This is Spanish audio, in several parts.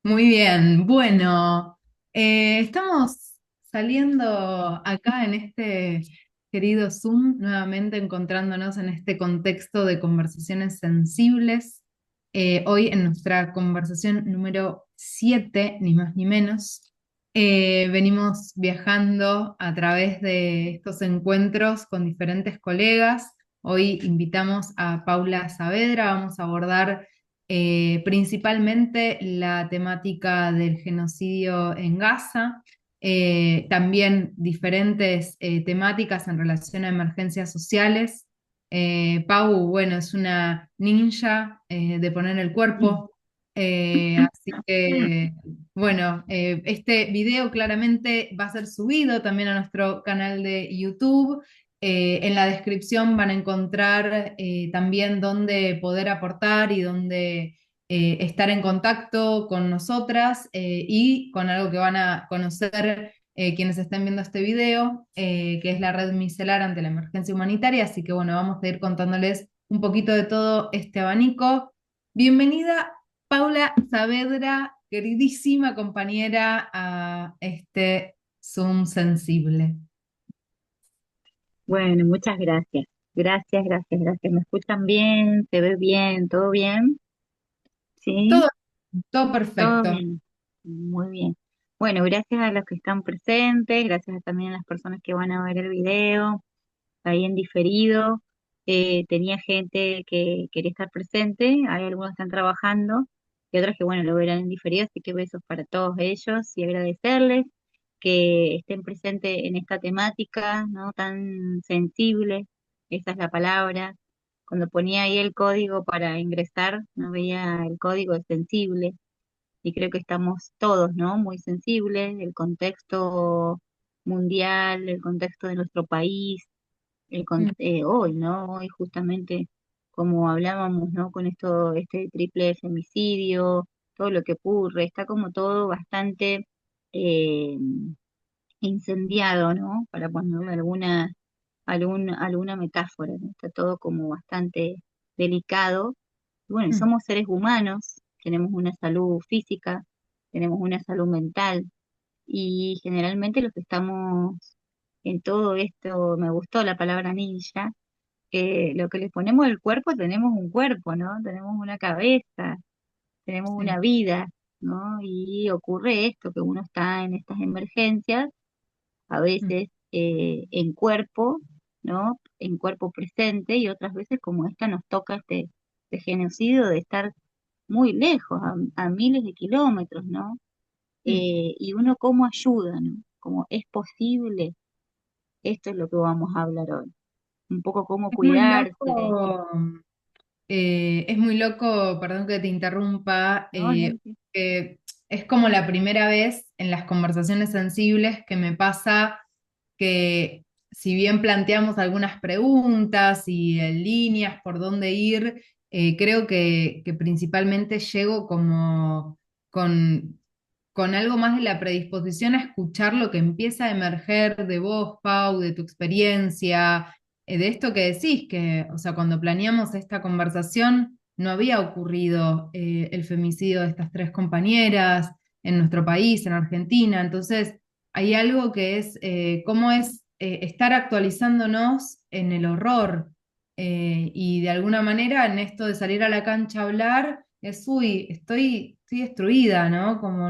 Muy bien, bueno, estamos saliendo acá en este querido Zoom, nuevamente encontrándonos en este contexto de conversaciones sensibles. Hoy en nuestra conversación número 7, ni más ni menos, venimos viajando a través de estos encuentros con diferentes colegas. Hoy invitamos a Paula Saavedra, vamos a abordar principalmente la temática del genocidio en Gaza, también diferentes temáticas en relación a emergencias sociales. Pau, bueno, es una ninja de poner el cuerpo, así que, bueno, este video claramente va a ser subido también a nuestro canal de YouTube. En la descripción van a encontrar también dónde poder aportar y dónde estar en contacto con nosotras y con algo que van a conocer quienes estén viendo este video, que es la red micelar ante la emergencia humanitaria. Así que bueno, vamos a ir contándoles un poquito de todo este abanico. Bienvenida, Paula Saavedra, queridísima compañera, a este Zoom sensible. Bueno, muchas gracias. Gracias, gracias, gracias. ¿Me escuchan bien? ¿Se ve bien? ¿Todo bien? ¿Sí? Todo, todo Todo perfecto. bien. Muy bien. Bueno, gracias a los que están presentes, gracias también a las personas que van a ver el video ahí en diferido. Tenía gente que quería estar presente, hay algunos que están trabajando y otros que, bueno, lo verán en diferido, así que besos para todos ellos y agradecerles que estén presentes en esta temática, ¿no? Tan sensible, esa es la palabra. Cuando ponía ahí el código para ingresar, no veía el código sensible y creo que estamos todos, ¿no? Muy sensibles, el contexto mundial, el contexto de nuestro país, Mm, hoy, ¿no? Hoy justamente como hablábamos, ¿no? Con esto, este triple femicidio, todo lo que ocurre, está como todo bastante eh, incendiado, ¿no? Para ponerle alguna metáfora, ¿no? Está todo como bastante delicado. Y bueno, mm. somos seres humanos, tenemos una salud física, tenemos una salud mental, y generalmente los que estamos en todo esto, me gustó la palabra ninja, que lo que le ponemos al cuerpo, tenemos un cuerpo, ¿no? Tenemos una cabeza, tenemos Sí. una vida, ¿no? Y ocurre esto, que uno está en estas emergencias, a Mm. veces en cuerpo, ¿no? En cuerpo presente, y otras veces como esta nos toca este genocidio de estar muy lejos, a miles de kilómetros, ¿no? Sí. Y uno cómo ayuda, ¿no? Como es posible, esto es lo que vamos a hablar hoy. Un poco cómo Es muy cuidarse, loco. Es muy loco, perdón que te interrumpa, ¿no? ¿No? Sí. que es como la primera vez en las conversaciones sensibles que me pasa que si bien planteamos algunas preguntas y en líneas por dónde ir, creo que principalmente llego como con, con algo más de la predisposición a escuchar lo que empieza a emerger de vos, Pau, de tu experiencia, de esto que decís, que, o sea, cuando planeamos esta conversación, no había ocurrido el femicidio de estas tres compañeras en nuestro país, en Argentina. Entonces, hay algo que es cómo es estar actualizándonos en el horror y de alguna manera en esto de salir a la cancha a hablar, es, uy, estoy destruida, ¿no? Como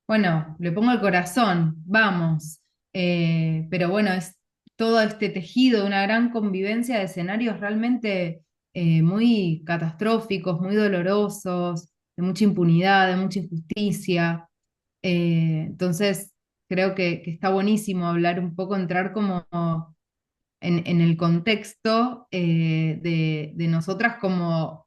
bueno, le pongo el corazón, vamos. Pero bueno, es todo este tejido, una gran convivencia de escenarios realmente muy catastróficos, muy dolorosos, de mucha impunidad, de mucha injusticia. Entonces, creo que está buenísimo hablar un poco, entrar como en el contexto de nosotras como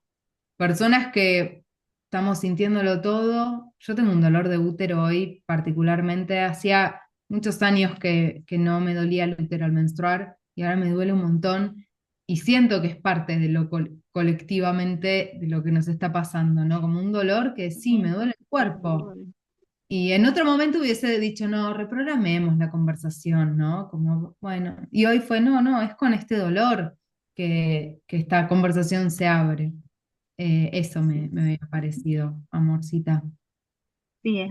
personas que estamos sintiéndolo todo. Yo tengo un dolor de útero hoy, particularmente. Hacía muchos años que no me dolía el útero al menstruar y ahora me duele un montón. Y siento que es parte de lo colectivamente de lo que nos está pasando, ¿no? Como un dolor que sí, me duele el cuerpo. Y en otro momento hubiese dicho, no, reprogramemos la conversación, ¿no? Como, bueno, y hoy fue, no, no, es con este dolor que esta conversación se abre. Eso me había parecido, amorcita. Sí, es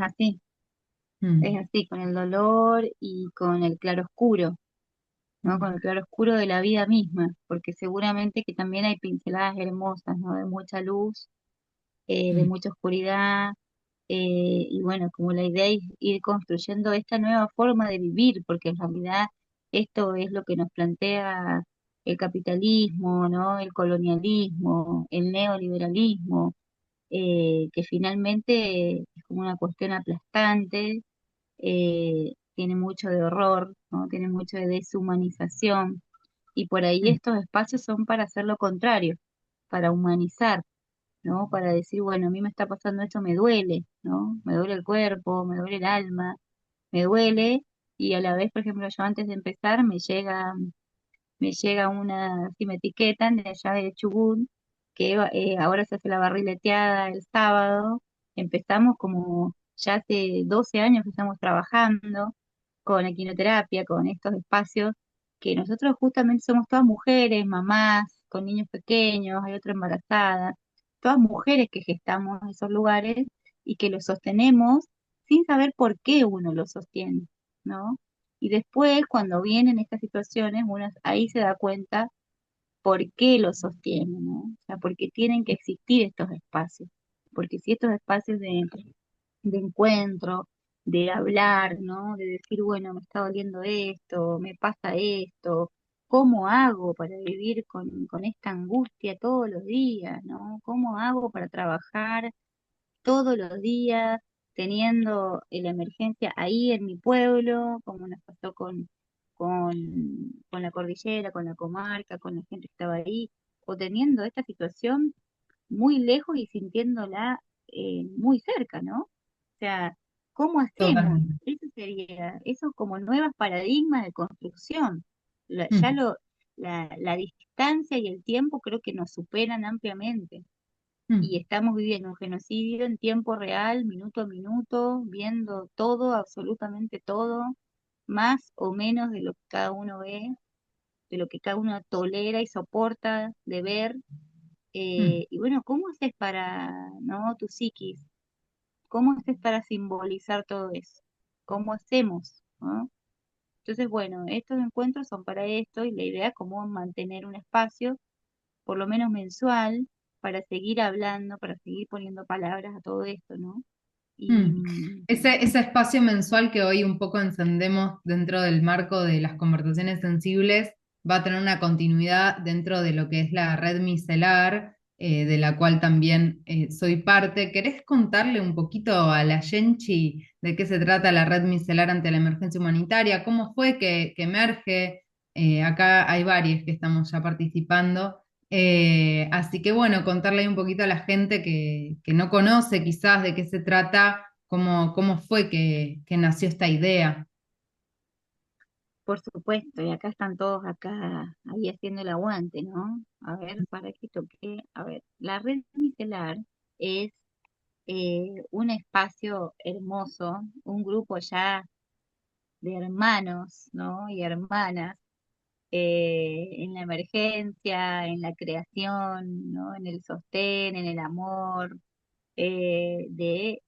Mm, así, con el dolor y con el claroscuro, ¿no? mm, Con el claroscuro de la vida misma, porque seguramente que también hay pinceladas hermosas, ¿no? De mucha luz, de mm, mucha oscuridad, y bueno, como la idea es ir construyendo esta nueva forma de vivir, porque en realidad esto es lo que nos plantea el capitalismo, ¿no? El colonialismo, el neoliberalismo, que finalmente es como una cuestión aplastante, tiene mucho de horror, ¿no? Tiene mucho de deshumanización, y por ahí mm, estos espacios son para hacer lo contrario, para humanizar, ¿no? Para decir, bueno, a mí me está pasando esto, me duele, ¿no? Me duele el cuerpo, me duele el alma, me duele, y a la vez, por ejemplo, yo antes de empezar me llega una, si me etiquetan de allá de Chubut, que ahora se hace la barrileteada el sábado. Empezamos como ya hace 12 años que estamos trabajando con equinoterapia, con estos espacios, que nosotros justamente somos todas mujeres, mamás, con niños pequeños, hay otra embarazada, todas mujeres que gestamos esos lugares y que los sostenemos sin saber por qué uno los sostiene, ¿no? Y después, cuando vienen estas situaciones, uno ahí se da cuenta por qué lo sostiene, ¿no? O sea, porque tienen que existir estos espacios. Porque si estos espacios de encuentro, de hablar, ¿no? De decir, bueno, me está doliendo esto, me pasa esto, ¿cómo hago para vivir con esta angustia todos los días, ¿no? ¿Cómo hago para trabajar todos los días, teniendo la emergencia ahí en mi pueblo, como nos pasó con, con la cordillera, con la comarca, con la gente que estaba ahí, o teniendo esta situación muy lejos y sintiéndola muy cerca, ¿no? O sea, ¿cómo hacemos? totalmente. Eso sería, eso como nuevas paradigmas de construcción. Ya Mm, la distancia y el tiempo creo que nos superan ampliamente y mm, estamos viviendo un genocidio en tiempo real, minuto a minuto, viendo todo, absolutamente todo, más o menos de lo que cada uno ve, de lo que cada uno tolera y soporta de ver. mm, Y bueno, ¿cómo haces para, no, tu psiquis? ¿Cómo haces para simbolizar todo eso? ¿Cómo hacemos? ¿No? Entonces, bueno, estos encuentros son para esto y la idea es como mantener un espacio por lo menos mensual, para seguir hablando, para seguir poniendo palabras a todo esto, ¿no? Y mm. Ese espacio mensual que hoy un poco encendemos dentro del marco de las conversaciones sensibles va a tener una continuidad dentro de lo que es la red micelar, de la cual también soy parte. ¿Querés contarle un poquito a la Yenchi de qué se trata la red micelar ante la emergencia humanitaria? ¿Cómo fue que emerge? Acá hay varios que estamos ya participando. Así que bueno, contarle un poquito a la gente que no conoce quizás de qué se trata, cómo fue que nació esta idea. por supuesto, y acá están todos acá, ahí haciendo el aguante, ¿no? A ver, para que toque, a ver, la red micelar es un espacio hermoso, un grupo ya de hermanos, ¿no? Y hermanas en la emergencia, en la creación, ¿no? En el sostén, en el amor, de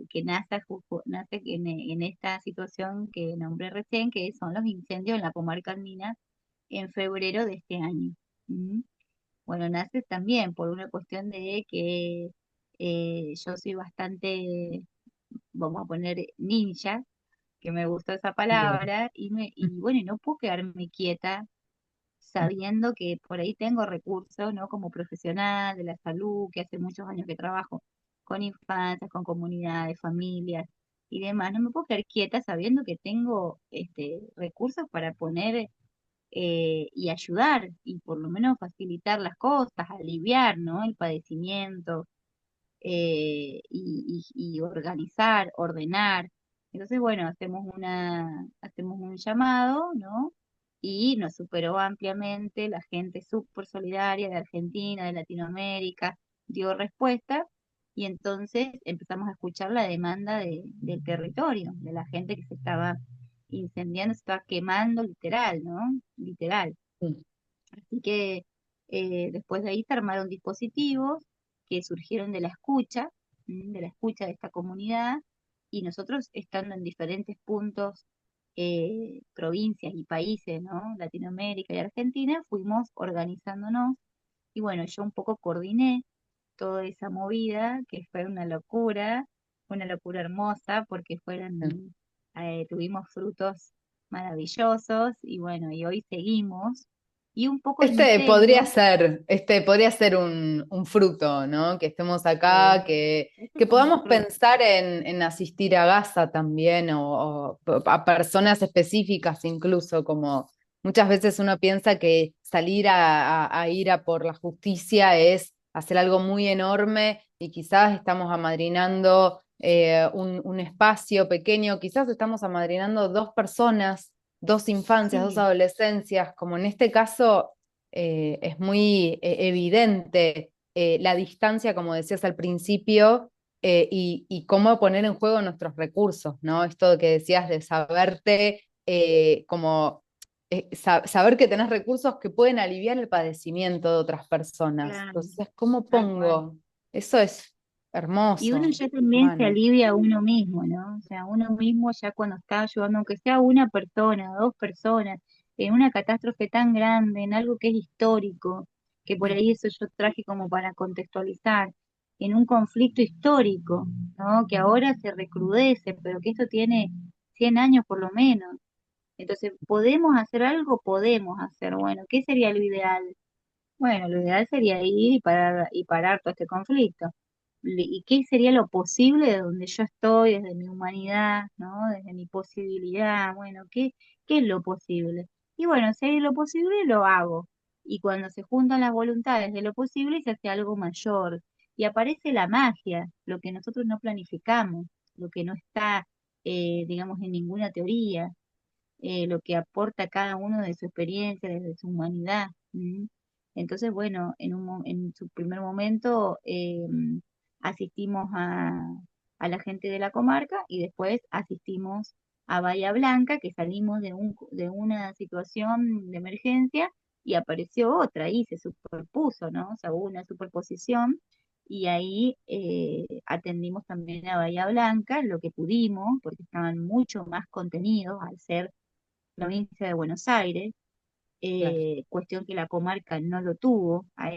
que nace en esta situación que nombré recién, que son los incendios en la comarca andina en febrero de este año. ¿Mm? Bueno, nace también por una cuestión de que yo soy bastante, vamos a poner, ninja, que me gustó esa Bien. palabra, y bueno, y no puedo quedarme quieta sabiendo que por ahí tengo recursos, ¿no? Como profesional de la salud, que hace muchos años que trabajo con infancias, con comunidades, familias y demás. No me puedo quedar quieta sabiendo que tengo recursos para poner y ayudar y por lo menos facilitar las cosas, aliviar, ¿no? El padecimiento y organizar, ordenar. Entonces, bueno, hacemos un llamado, ¿no? Y nos superó ampliamente, la gente súper solidaria de Argentina, de Latinoamérica, dio respuesta y entonces empezamos a escuchar la demanda del territorio, de la gente que se estaba incendiando, se estaba quemando literal, ¿no? Literal. Sí. Así que después de ahí se armaron dispositivos que surgieron de la escucha, de la escucha de esta comunidad, y nosotros estando en diferentes puntos, provincias y países, ¿no? Latinoamérica y Argentina, fuimos organizándonos y bueno, yo un poco coordiné toda esa movida, que fue una locura hermosa, porque tuvimos frutos maravillosos y bueno, y hoy seguimos. Y un poco el misterio, Este podría ser un fruto, ¿no? Que estemos acá, eh, este es que un podamos fruto, pensar en asistir a Gaza también, o a personas específicas incluso, como muchas veces uno piensa que salir a ir a por la justicia es hacer algo muy enorme y quizás estamos amadrinando un espacio pequeño, quizás estamos amadrinando dos personas, dos infancias, dos sí, adolescencias, como en este caso es muy evidente la distancia, como decías al principio, y cómo poner en juego nuestros recursos, ¿no? Esto que decías de saberte, como saber que tenés recursos que pueden aliviar el padecimiento de otras personas. claro, Entonces, ¿cómo tal cual. pongo? Eso es Y uno hermoso, ya también se humano. alivia a uno mismo, ¿no? O sea, uno mismo ya cuando está ayudando, aunque sea una persona, dos personas, en una catástrofe tan grande, en algo que es histórico, que por ahí eso yo traje como para contextualizar, en un conflicto histórico, ¿no? Que ahora se recrudece, pero que esto tiene 100 años por lo menos. Entonces, ¿podemos hacer algo? Podemos hacer. Bueno, ¿qué sería lo ideal? Bueno, lo ideal sería ir y parar todo este conflicto. ¿Y qué sería lo posible de donde yo estoy, desde mi humanidad, ¿no? Desde mi posibilidad? Bueno, ¿qué es lo posible? Y bueno, si hay lo posible, lo hago. Y cuando se juntan las voluntades de lo posible, se hace algo mayor. Y aparece la magia, lo que nosotros no planificamos, lo que no está, digamos, en ninguna teoría, lo que aporta cada uno de su experiencia, desde su humanidad. ¿M? Entonces, bueno, en su primer momento asistimos a la gente de la comarca y después asistimos a Bahía Blanca, que salimos de una situación de emergencia y apareció otra y se superpuso, ¿no? O sea, hubo una superposición y ahí atendimos también a Bahía Blanca, lo que pudimos, porque estaban mucho más contenidos al ser provincia de Buenos Aires, Claro. cuestión que la comarca no lo tuvo, a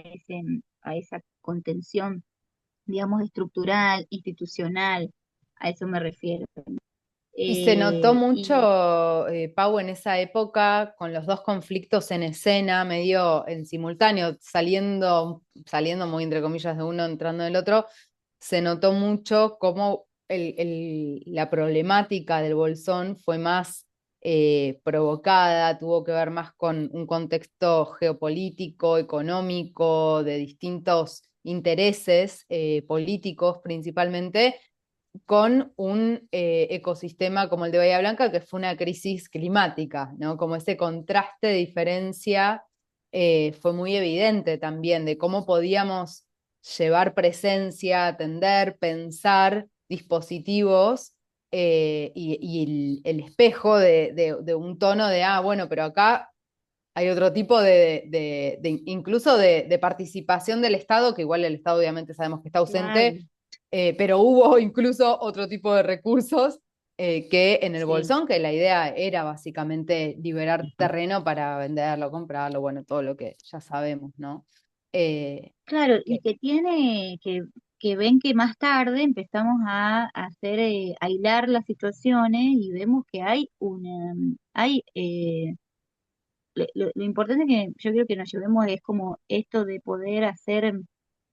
esa contención, digamos, estructural, institucional, a eso me refiero. Y se notó Y mucho, Pau, en esa época, con los dos conflictos en escena, medio en simultáneo, saliendo muy entre comillas de uno, entrando en el otro, se notó mucho cómo la problemática del Bolsón fue más provocada, tuvo que ver más con un contexto geopolítico, económico, de distintos intereses políticos principalmente con un ecosistema como el de Bahía Blanca, que fue una crisis climática, ¿no? Como ese contraste, diferencia, fue muy evidente también de cómo podíamos llevar presencia, atender, pensar dispositivos y el espejo de un tono de, bueno, pero acá hay otro tipo incluso de participación del Estado, que igual el Estado obviamente sabemos que está claro, ausente, pero hubo incluso otro tipo de recursos que en el sí, Bolsón, que la idea era básicamente liberar terreno para venderlo, comprarlo, bueno, todo lo que ya sabemos, ¿no? Eh, claro, y que, que ven que más tarde empezamos a hacer, a hilar las situaciones y vemos que lo importante que yo creo que nos llevemos es como esto de poder hacer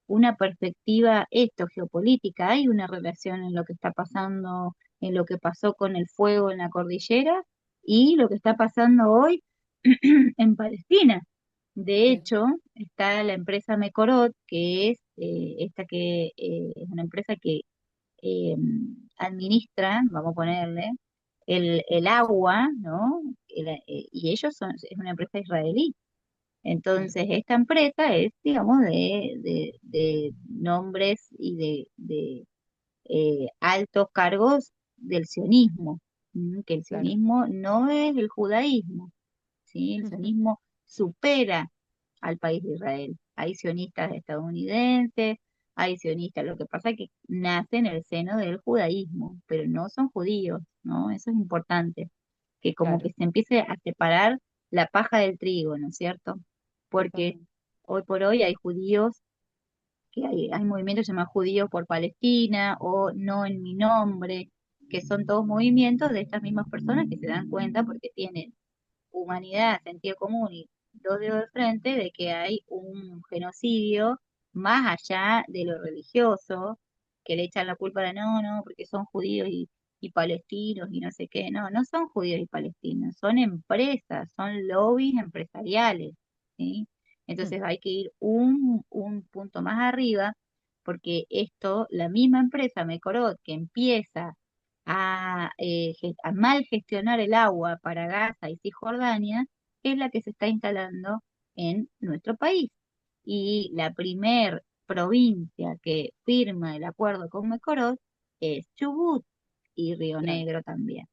una perspectiva, esto, geopolítica. Hay una relación en lo que está pasando, en lo que pasó con el fuego en la cordillera y lo que está pasando hoy en Palestina. De sí, hecho, está la empresa Mecorot, que es es una empresa que eh, administra, vamos a ponerle, el agua, ¿no? Y ellos es una empresa israelí. sí, Entonces, esta empresa es, digamos, de nombres y de altos cargos del sionismo, que el claro. sionismo no es el judaísmo, ¿sí? El Ujú. sionismo supera al país de Israel. Hay sionistas estadounidenses, hay sionistas. Lo que pasa es que nace en el seno del judaísmo, pero no son judíos, ¿no? Eso es importante, que como que Claro, se empiece a separar la paja del trigo, ¿no es cierto? Porque totalmente. hoy por hoy hay judíos, que hay movimientos llamados Judíos por Palestina o No en mi nombre, que son todos movimientos de estas mismas personas que se dan cuenta porque tienen humanidad, sentido común y dos dedos de frente de que hay un genocidio más allá de lo religioso, que le echan la culpa de no, no, porque son judíos y palestinos y no sé qué. No, no son judíos y palestinos, son empresas, son lobbies empresariales, ¿sí? Mm, Entonces hay que ir un punto más arriba, porque esto, la misma empresa Mecorot, que empieza a mal gestionar el agua para Gaza y Cisjordania, es la que se está instalando en nuestro país. Y la primer provincia que firma el acuerdo con Mecorot es Chubut y Río claro. Negro también.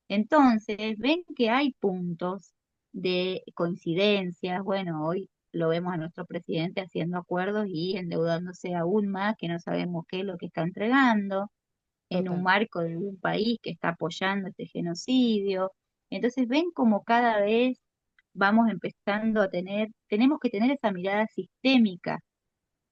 Entonces, ven que hay puntos de coincidencias. Bueno, hoy lo vemos a nuestro presidente haciendo acuerdos y endeudándose aún más, que no sabemos qué es lo que está entregando en un Total. marco de un país que está apoyando este genocidio. Entonces ven como cada vez vamos empezando a tener, tenemos que tener esa mirada sistémica,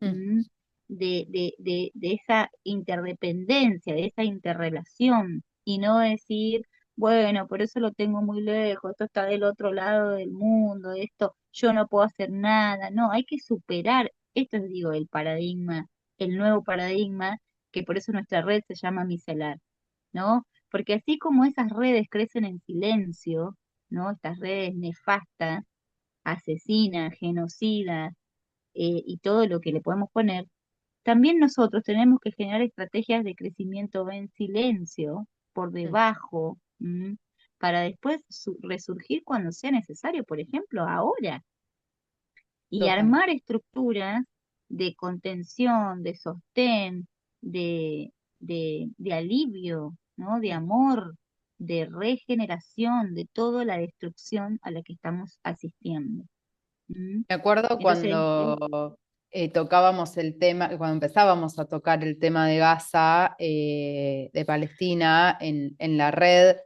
Mm, ¿m? De esa interdependencia, de esa interrelación, y no decir, bueno, por eso lo tengo muy lejos, esto está del otro lado del mundo, esto yo no puedo hacer nada. No, hay que superar, esto es, digo, el paradigma, el nuevo paradigma, que por eso nuestra red se llama micelar, ¿no? Porque así como esas redes crecen en silencio, ¿no? Estas redes nefastas, asesinas, genocidas, y todo lo que le podemos poner, también nosotros tenemos que generar estrategias de crecimiento en silencio, por mm, debajo, para después resurgir cuando sea necesario, por ejemplo, ahora, y total. armar estructuras de contención, de sostén, de, de alivio, ¿no? De Mm. amor, de regeneración, de toda la destrucción a la que estamos asistiendo. ¿M? Me acuerdo Entonces, cuando tocábamos el tema, cuando empezábamos a tocar el tema de Gaza, de Palestina, en la red,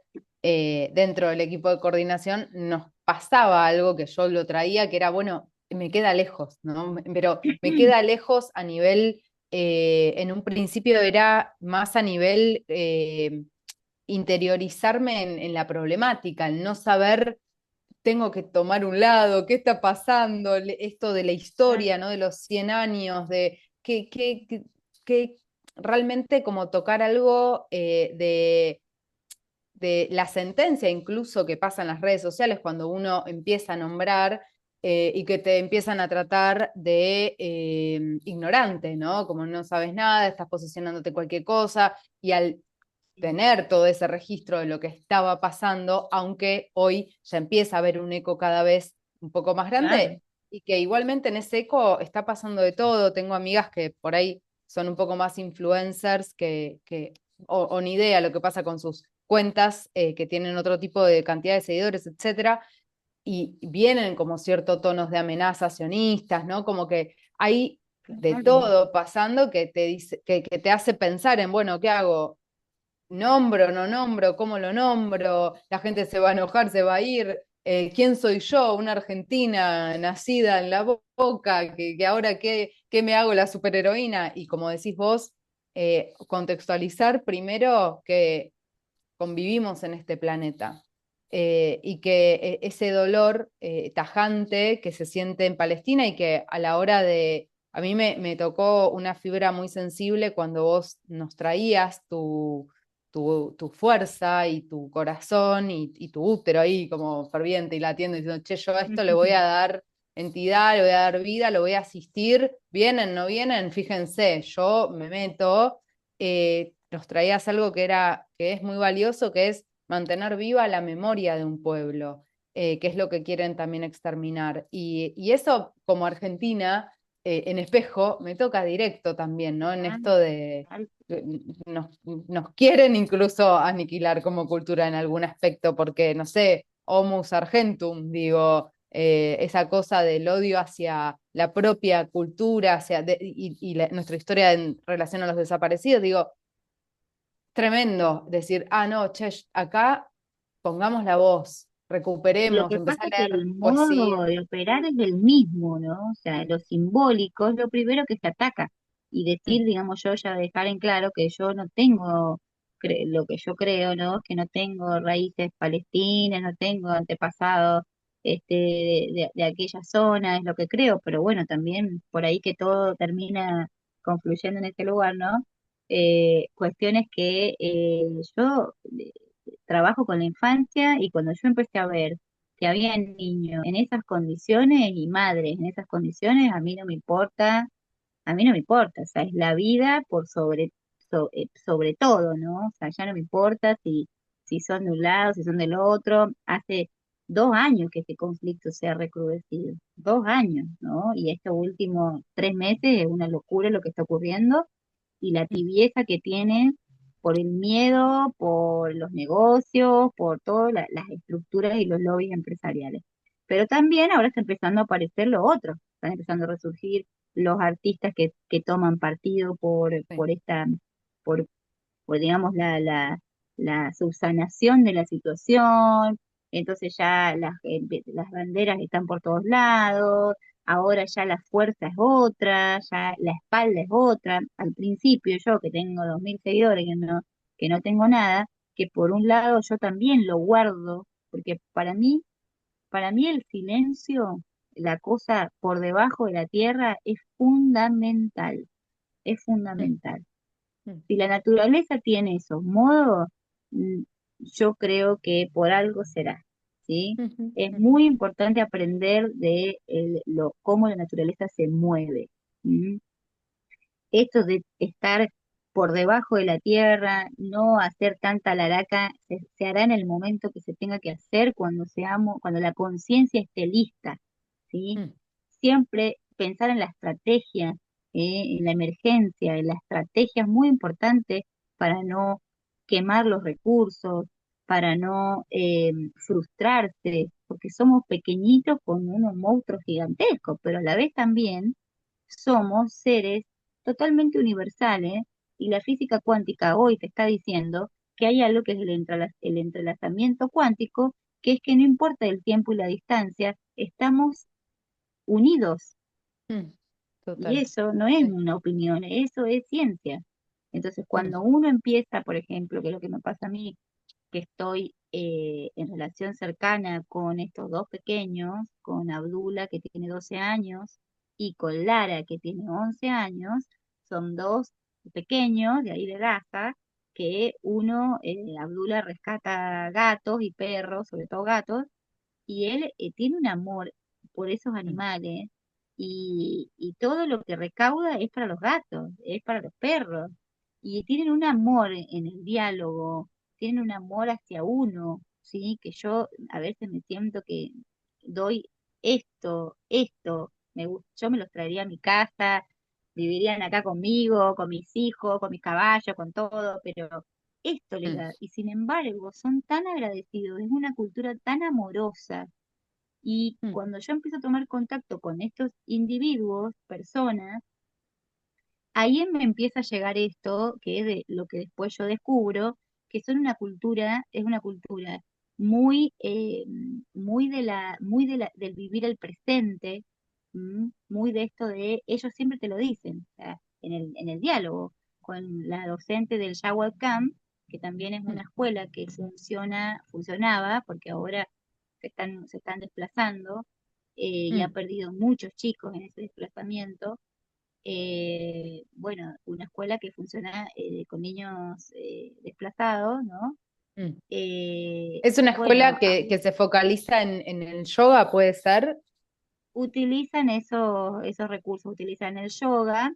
dentro del equipo de coordinación, nos pasaba algo que yo lo traía, que era, bueno, me queda lejos, ¿no? Pero me queda lejos a nivel, en un principio era más a nivel interiorizarme en la problemática, el no saber tengo que tomar un lado, qué está pasando, esto de la historia, ¿no? De los 100 años, de que realmente como tocar algo de la sentencia incluso que pasa en las redes sociales cuando uno empieza a nombrar y que te empiezan a tratar de ignorante, ¿no? Como no sabes nada, estás posicionándote cualquier cosa y al tener todo ese registro de lo que estaba pasando, aunque hoy ya empieza a haber un eco cada vez un poco más claro, grande y que igualmente en ese eco está pasando de todo. Tengo amigas que por ahí son un poco más influencers o ni idea lo que pasa con sus cuentas que tienen otro tipo de cantidad de seguidores, etcétera, y vienen como ciertos tonos de amenazas sionistas, ¿no? Como que hay de claro. todo pasando que te dice, que te hace pensar en, bueno, ¿qué hago? ¿Nombro, no nombro? ¿Cómo lo nombro? La gente se va a enojar, se va a ir. ¿Quién soy yo? Una argentina nacida en la Boca, que ahora qué me hago la superheroína. Y como decís vos, contextualizar primero que convivimos en este planeta y que ese dolor tajante que se siente en Palestina y que a la hora de... A mí me tocó una fibra muy sensible cuando vos nos traías tu fuerza y tu corazón y tu útero ahí como ferviente y latiendo diciendo, che, yo a esto le voy a dar entidad, le voy a dar vida, lo voy a asistir, vienen, no vienen, fíjense, yo me meto, nos traías algo que es muy valioso, que es mantener viva la memoria de un pueblo, que es lo que quieren también exterminar. Y eso como Argentina, en espejo, me toca directo también, ¿no? En Ah, esto de tal- nos quieren incluso aniquilar como cultura en algún aspecto, porque, no sé, homus argentum, digo, esa cosa del odio hacia la propia cultura, o sea, nuestra historia en relación a los desaparecidos, digo, tremendo decir, ah, no, che, acá pongamos la voz, Lo recuperemos, que empezar pasa es a que leer el modo poesía. de operar es el mismo, ¿no? O sea, lo simbólico es lo primero que se ataca. Y decir, Mm, digamos, yo ya dejar en claro que yo no tengo lo que yo creo, ¿no? Que no tengo raíces palestinas, no tengo antepasados de aquella zona, es lo que creo, pero bueno, también por ahí que todo termina confluyendo en ese lugar, ¿no? Cuestiones que yo trabajo con la infancia y cuando yo empecé a ver que había niños en esas condiciones y madres en esas condiciones, a mí no me importa, a mí no me importa, o sea, es la vida por sobre todo, ¿no? O sea, ya no me importa si son de un lado, si son del otro. Hace 2 años que este conflicto se ha recrudecido, 2 años, ¿no? Y estos últimos 3 meses es una locura lo que está ocurriendo y la mm, tibieza que tienen por el miedo, por los negocios, por todas las estructuras y los lobbies empresariales. Pero también ahora está empezando a aparecer lo otro, están empezando a resurgir los artistas que toman partido sí, por, por digamos, la subsanación de la situación, entonces ya las banderas están por todos lados, ahora ya la fuerza es otra, ya la espalda es otra. Al principio yo que tengo 2.000 seguidores, que no tengo nada, que por un lado yo también lo guardo, porque para mí el silencio, la cosa por debajo de la tierra, es mm, fundamental. mm, Si la naturaleza tiene esos modos, mm, yo creo que por algo será, ¿sí? ujú, Es ujú, muy importante aprender de cómo la naturaleza se mueve. ¿M? Esto de estar por debajo de la tierra, no hacer tanta laraca, se hará en el momento que se tenga que hacer cuando la conciencia esté lista, ¿sí? mm, Siempre pensar en la estrategia, en la emergencia, en la estrategia es muy importante para no quemar los recursos, para no frustrarse, porque somos pequeñitos con unos monstruos gigantescos, pero a la vez también somos seres totalmente universales y la física cuántica hoy te está diciendo que hay algo que es el entrelazamiento cuántico, que es que no importa el tiempo y la distancia, estamos unidos. mm, Y total. eso no es Sí, una opinión, eso es ciencia. Entonces, mm, cuando uno empieza, por ejemplo, que es lo que me pasa a mí, que estoy en relación cercana con estos dos pequeños, con Abdullah que tiene 12 años y con Lara que tiene 11 años, son dos pequeños de ahí de Gaza, que uno, Abdullah rescata gatos y perros, sobre todo gatos, y él tiene un amor por esos mm, animales y todo lo que recauda es para los gatos, es para los perros. Y tienen un amor en el diálogo, tienen un amor hacia uno, ¿sí? Que yo a veces me siento que doy yo me los traería a mi casa, vivirían acá conmigo, con mis hijos, con mis caballos, con todo, pero esto les mm, da. Y sin embargo, son tan agradecidos, es una cultura tan amorosa y mm, cuando yo empiezo a tomar contacto con estos individuos, personas, ahí me empieza a llegar esto, que es de lo que después yo descubro, que es una cultura muy, del vivir el presente, muy de esto de, ellos siempre te lo dicen, o sea, en el diálogo con la docente del Jawad Camp, que también es mm, una escuela que funcionaba, porque ahora se están desplazando, y ha mm. perdido muchos chicos en ese desplazamiento. Bueno, una escuela que funciona con niños desplazados, ¿no? Mm. Es una escuela Bueno, que se focaliza en el yoga, ¿puede ser? utilizan esos recursos, utilizan el yoga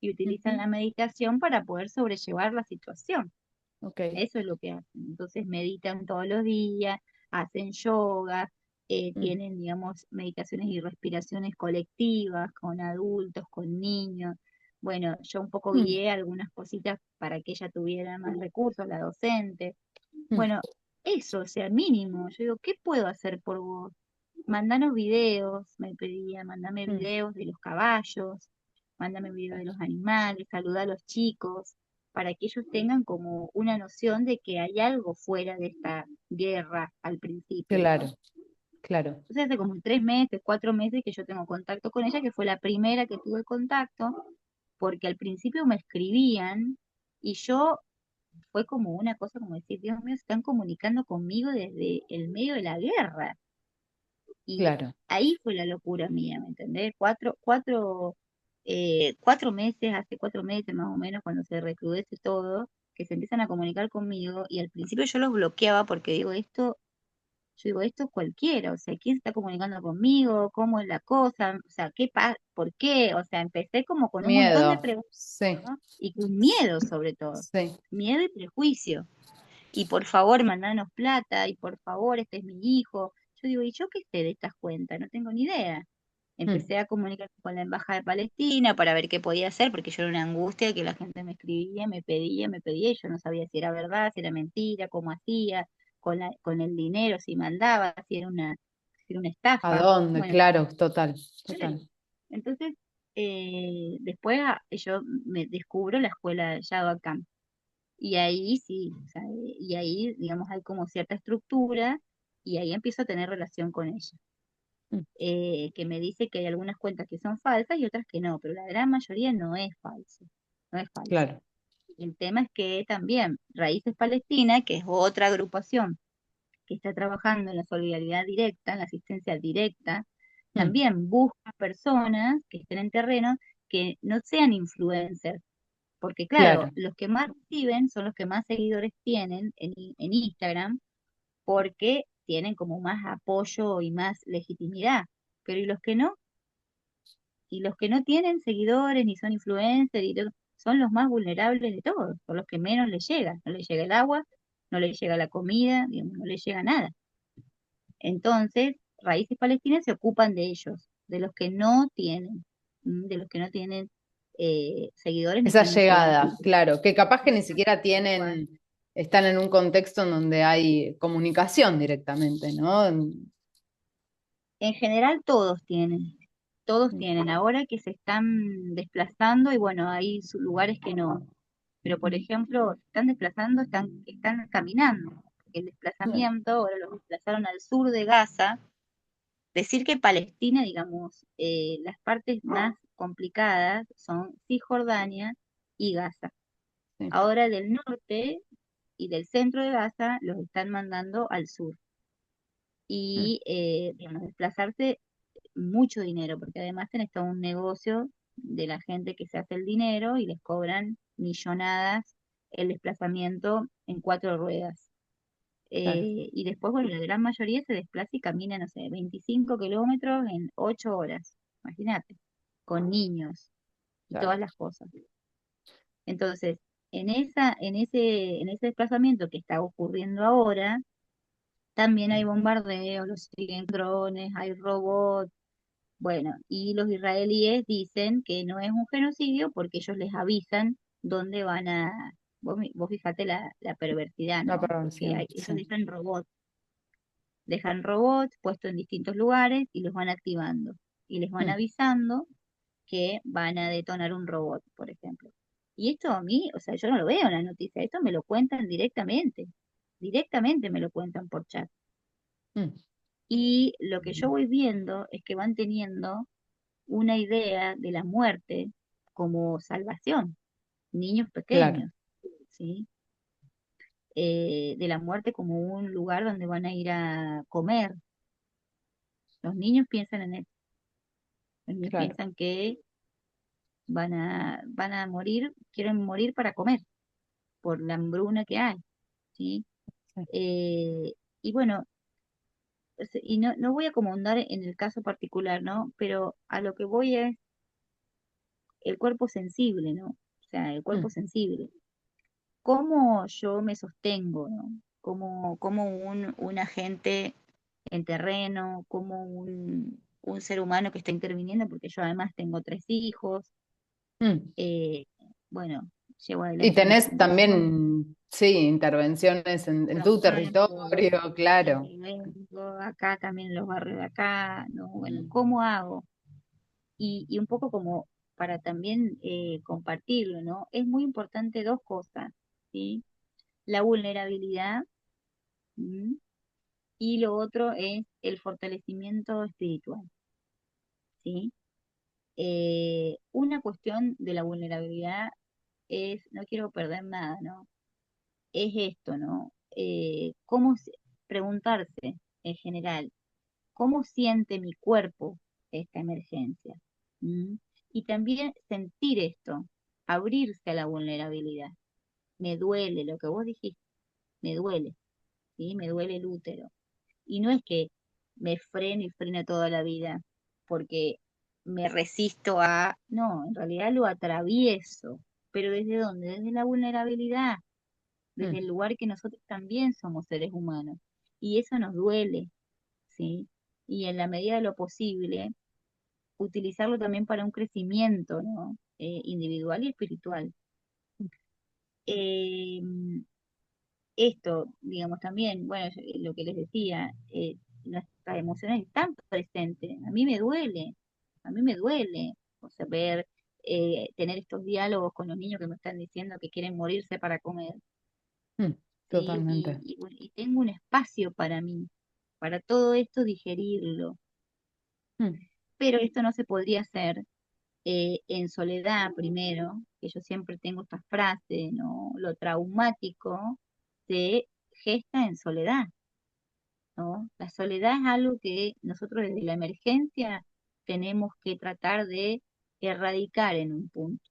y utilizan Ujú, la meditación para poder sobrellevar la situación. ok. Eso es lo que hacen. Entonces meditan todos los días, hacen yoga, Mm, tienen, digamos, meditaciones y respiraciones colectivas con adultos, con niños. Bueno, yo un poco mm, guié algunas cositas para que ella tuviera más recursos, la docente. mm, Bueno, eso, o sea, mínimo. Yo digo, ¿qué puedo hacer por vos? mandanos videos, me pedía, mandame mm, videos de los caballos, mándame videos de los animales, saluda a los chicos, para que ellos tengan como una noción de que hay algo fuera de esta guerra al principio, ¿no? claro, claro, Entonces hace como 3 meses, 4 meses que yo tengo contacto con ella, que fue la primera que tuve contacto, porque al principio me escribían y yo fue como una cosa como decir, Dios mío, se están comunicando conmigo desde el medio de la guerra. Y claro. ahí fue la locura mía, ¿me entendés? 4 meses, hace 4 meses más o menos, cuando se recrudece todo, que se empiezan a comunicar conmigo y al principio yo los bloqueaba porque yo digo, esto es cualquiera, o sea, ¿quién se está comunicando conmigo? ¿Cómo es la cosa? O sea, ¿qué pasa? ¿Por qué? O sea, empecé como con un montón de Miedo, preguntas, sí, ¿no? Y con miedo sobre todo, sí, miedo y prejuicio. Y por favor, mandanos plata, y por favor, este es mi hijo. Yo digo, ¿y yo qué sé de estas cuentas? No tengo ni idea. mm, Empecé a comunicar con la Embajada de Palestina para ver qué podía hacer, porque yo era una angustia que la gente me escribía, me pedía, y yo no sabía si era verdad, si era mentira, cómo hacía, con el dinero, si mandaba, si era una ¿a estafa. dónde? Bueno, Claro, total, claro. total. Entonces, después yo me descubro la escuela Yado Camp. Y ahí sí, o sea, y ahí, digamos, hay como cierta estructura y ahí empiezo a tener relación con ella. Mm, Que me dice que hay algunas cuentas que son falsas y otras que no, pero la gran mayoría no es falso, no es falso. claro, El tema es que también Raíces Palestina, que es otra agrupación que está trabajando en la solidaridad directa, en la asistencia directa, mm, también busca personas que estén en terreno que no sean influencers, porque claro, claro. los que más reciben son los que más seguidores tienen en Instagram, porque tienen como más apoyo y más legitimidad. Pero ¿y los que no? Y los que no tienen seguidores ni son influencers y todo, son los más vulnerables de todos, son los que menos les llega. No les llega el agua, no les llega la comida, digamos, no les llega nada. Entonces, Raíces Palestinas se ocupan de ellos, de los que no tienen, de los que no tienen seguidores ni Esa están influenciados. llegada, claro, que capaz que ni siquiera tienen, están en un contexto en donde hay comunicación directamente, ¿no? En general todos tienen. Ahora que se están desplazando y bueno, hay lugares que no. Pero por ejemplo, se están desplazando, están caminando. El Claro, desplazamiento, ahora los desplazaron al sur de Gaza. Decir que Palestina, digamos, las partes más complicadas son Cisjordania y Gaza. sí, Ahora del norte y del centro de Gaza los están mandando al sur. mm, Y, digamos, desplazarse mucho dinero, porque además tenés todo un negocio de la gente que se hace el dinero y les cobran millonadas el desplazamiento en 4 ruedas. claro, Y después, bueno, la gran mayoría se desplaza y camina, no sé, 25 kilómetros en 8 horas, imagínate, con niños y todas claro. las cosas. Entonces, en ese desplazamiento que está ocurriendo ahora, también hay bombardeos, los siguen drones, hay robots. Bueno, y los israelíes dicen que no es un genocidio porque ellos les avisan dónde van a... Vos fijate la perversidad, La ¿no? Porque prevención, ellos sí. dejan robots puestos en distintos lugares y los van activando. Y les van Mm, avisando que van a detonar un robot, por ejemplo. Y esto a mí, o sea, yo no lo veo en la noticia, esto me lo cuentan directamente me lo cuentan por chat. mm, Y lo que yo voy viendo es que van teniendo una idea de la muerte como salvación, niños claro, pequeños, ¿sí? De la muerte como un lugar donde van a ir a comer. Los niños piensan en eso, los niños claro. piensan que van a morir, quieren morir para comer por la hambruna que hay, ¿sí? Sí, Y bueno, y no voy a como ahondar en el caso particular, ¿no? Pero a lo que voy es el cuerpo sensible, ¿no? O sea, el cuerpo mm, sensible. ¿Cómo yo me sostengo, ¿no? Como un agente en terreno, como un ser humano que está interviniendo, porque yo además tengo 3 hijos, mm. eh, bueno, llevo Y adelante una tenés fundación. también Sí, intervenciones en tu Trabajo, territorio, de claro. dónde vengo, acá también en los barrios de acá, ¿no? Bueno, Mm, ¿cómo hago? Y un poco como para también compartirlo, ¿no? Es muy importante dos cosas, ¿sí? La vulnerabilidad, ¿m? Y lo otro es el fortalecimiento espiritual, ¿sí? Una cuestión de la vulnerabilidad es, no quiero perder nada, ¿no? Es esto, ¿no? Preguntarse en general, ¿cómo siente mi cuerpo esta emergencia? ¿Mm? Y también sentir esto, abrirse a la vulnerabilidad. Me duele lo que vos dijiste, me duele, ¿sí? Me duele el útero. Y no es que me freno y freno toda la vida porque me resisto a, no, en realidad lo atravieso, pero ¿desde dónde? Desde la vulnerabilidad, desde mm, el lugar que nosotros también somos seres humanos. Y eso nos duele, ¿sí? Y en la medida de lo posible, utilizarlo también para un crecimiento, ¿no? Individual y espiritual. Eh, Esto, digamos, también, bueno, lo que les decía, nuestras emociones están presentes. A mí me duele, o sea, ver, tener estos diálogos con los niños que me están diciendo que quieren morirse para comer, mm, ¿sí? totalmente. Bueno, y tengo un espacio para mí, para todo esto digerirlo. Mm, Pero esto no se podría hacer en soledad primero, que yo siempre tengo esta frase, ¿no? Lo traumático se gesta en soledad, ¿no? La soledad es algo que nosotros desde la emergencia tenemos que tratar de erradicar en un punto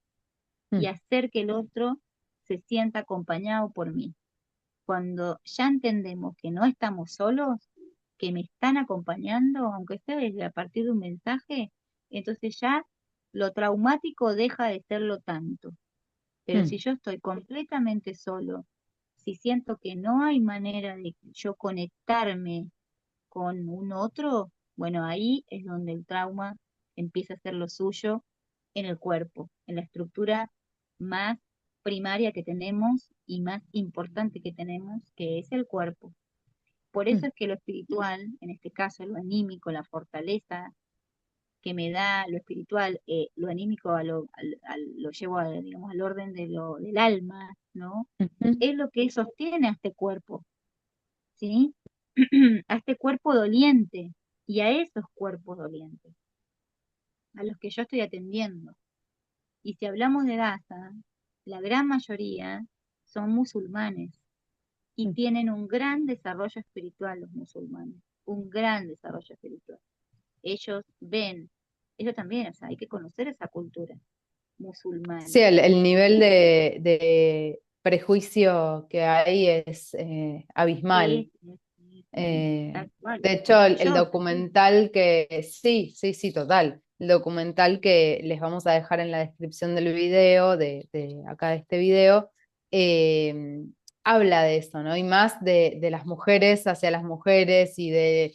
y mm, hacer que el otro se sienta acompañado por mí. Cuando ya entendemos que no estamos solos, que me están acompañando, aunque sea desde a partir de un mensaje, entonces ya lo traumático deja de serlo tanto. Pero mm, si yo estoy completamente solo, si siento que no hay manera de yo conectarme con un otro, bueno, ahí es donde el trauma empieza a ser lo suyo en el cuerpo, en la estructura más primaria que tenemos y más importante que tenemos, que es el cuerpo. Por eso mm, es que lo espiritual, en este caso lo anímico, la fortaleza que me da lo espiritual, lo anímico lo llevo digamos, al orden del alma, ¿no? ujú, Es lo que sostiene a este cuerpo, ¿sí? A este cuerpo doliente y a esos cuerpos dolientes, a los que yo estoy atendiendo. Y si hablamos de Gaza, la gran mayoría son musulmanes y mm. tienen un gran desarrollo espiritual los musulmanes, un gran desarrollo espiritual. Ellos ven, ellos también, o sea, hay que conocer esa cultura Sí, musulmana. el nivel de prejuicio que hay es abismal. Tal cual. De hecho, el Yo, documental sí, sí, sí, total. El documental que les vamos a dejar en la descripción del video, de acá de este video, eh, habla de eso, ¿no? Y más de las mujeres hacia las mujeres y de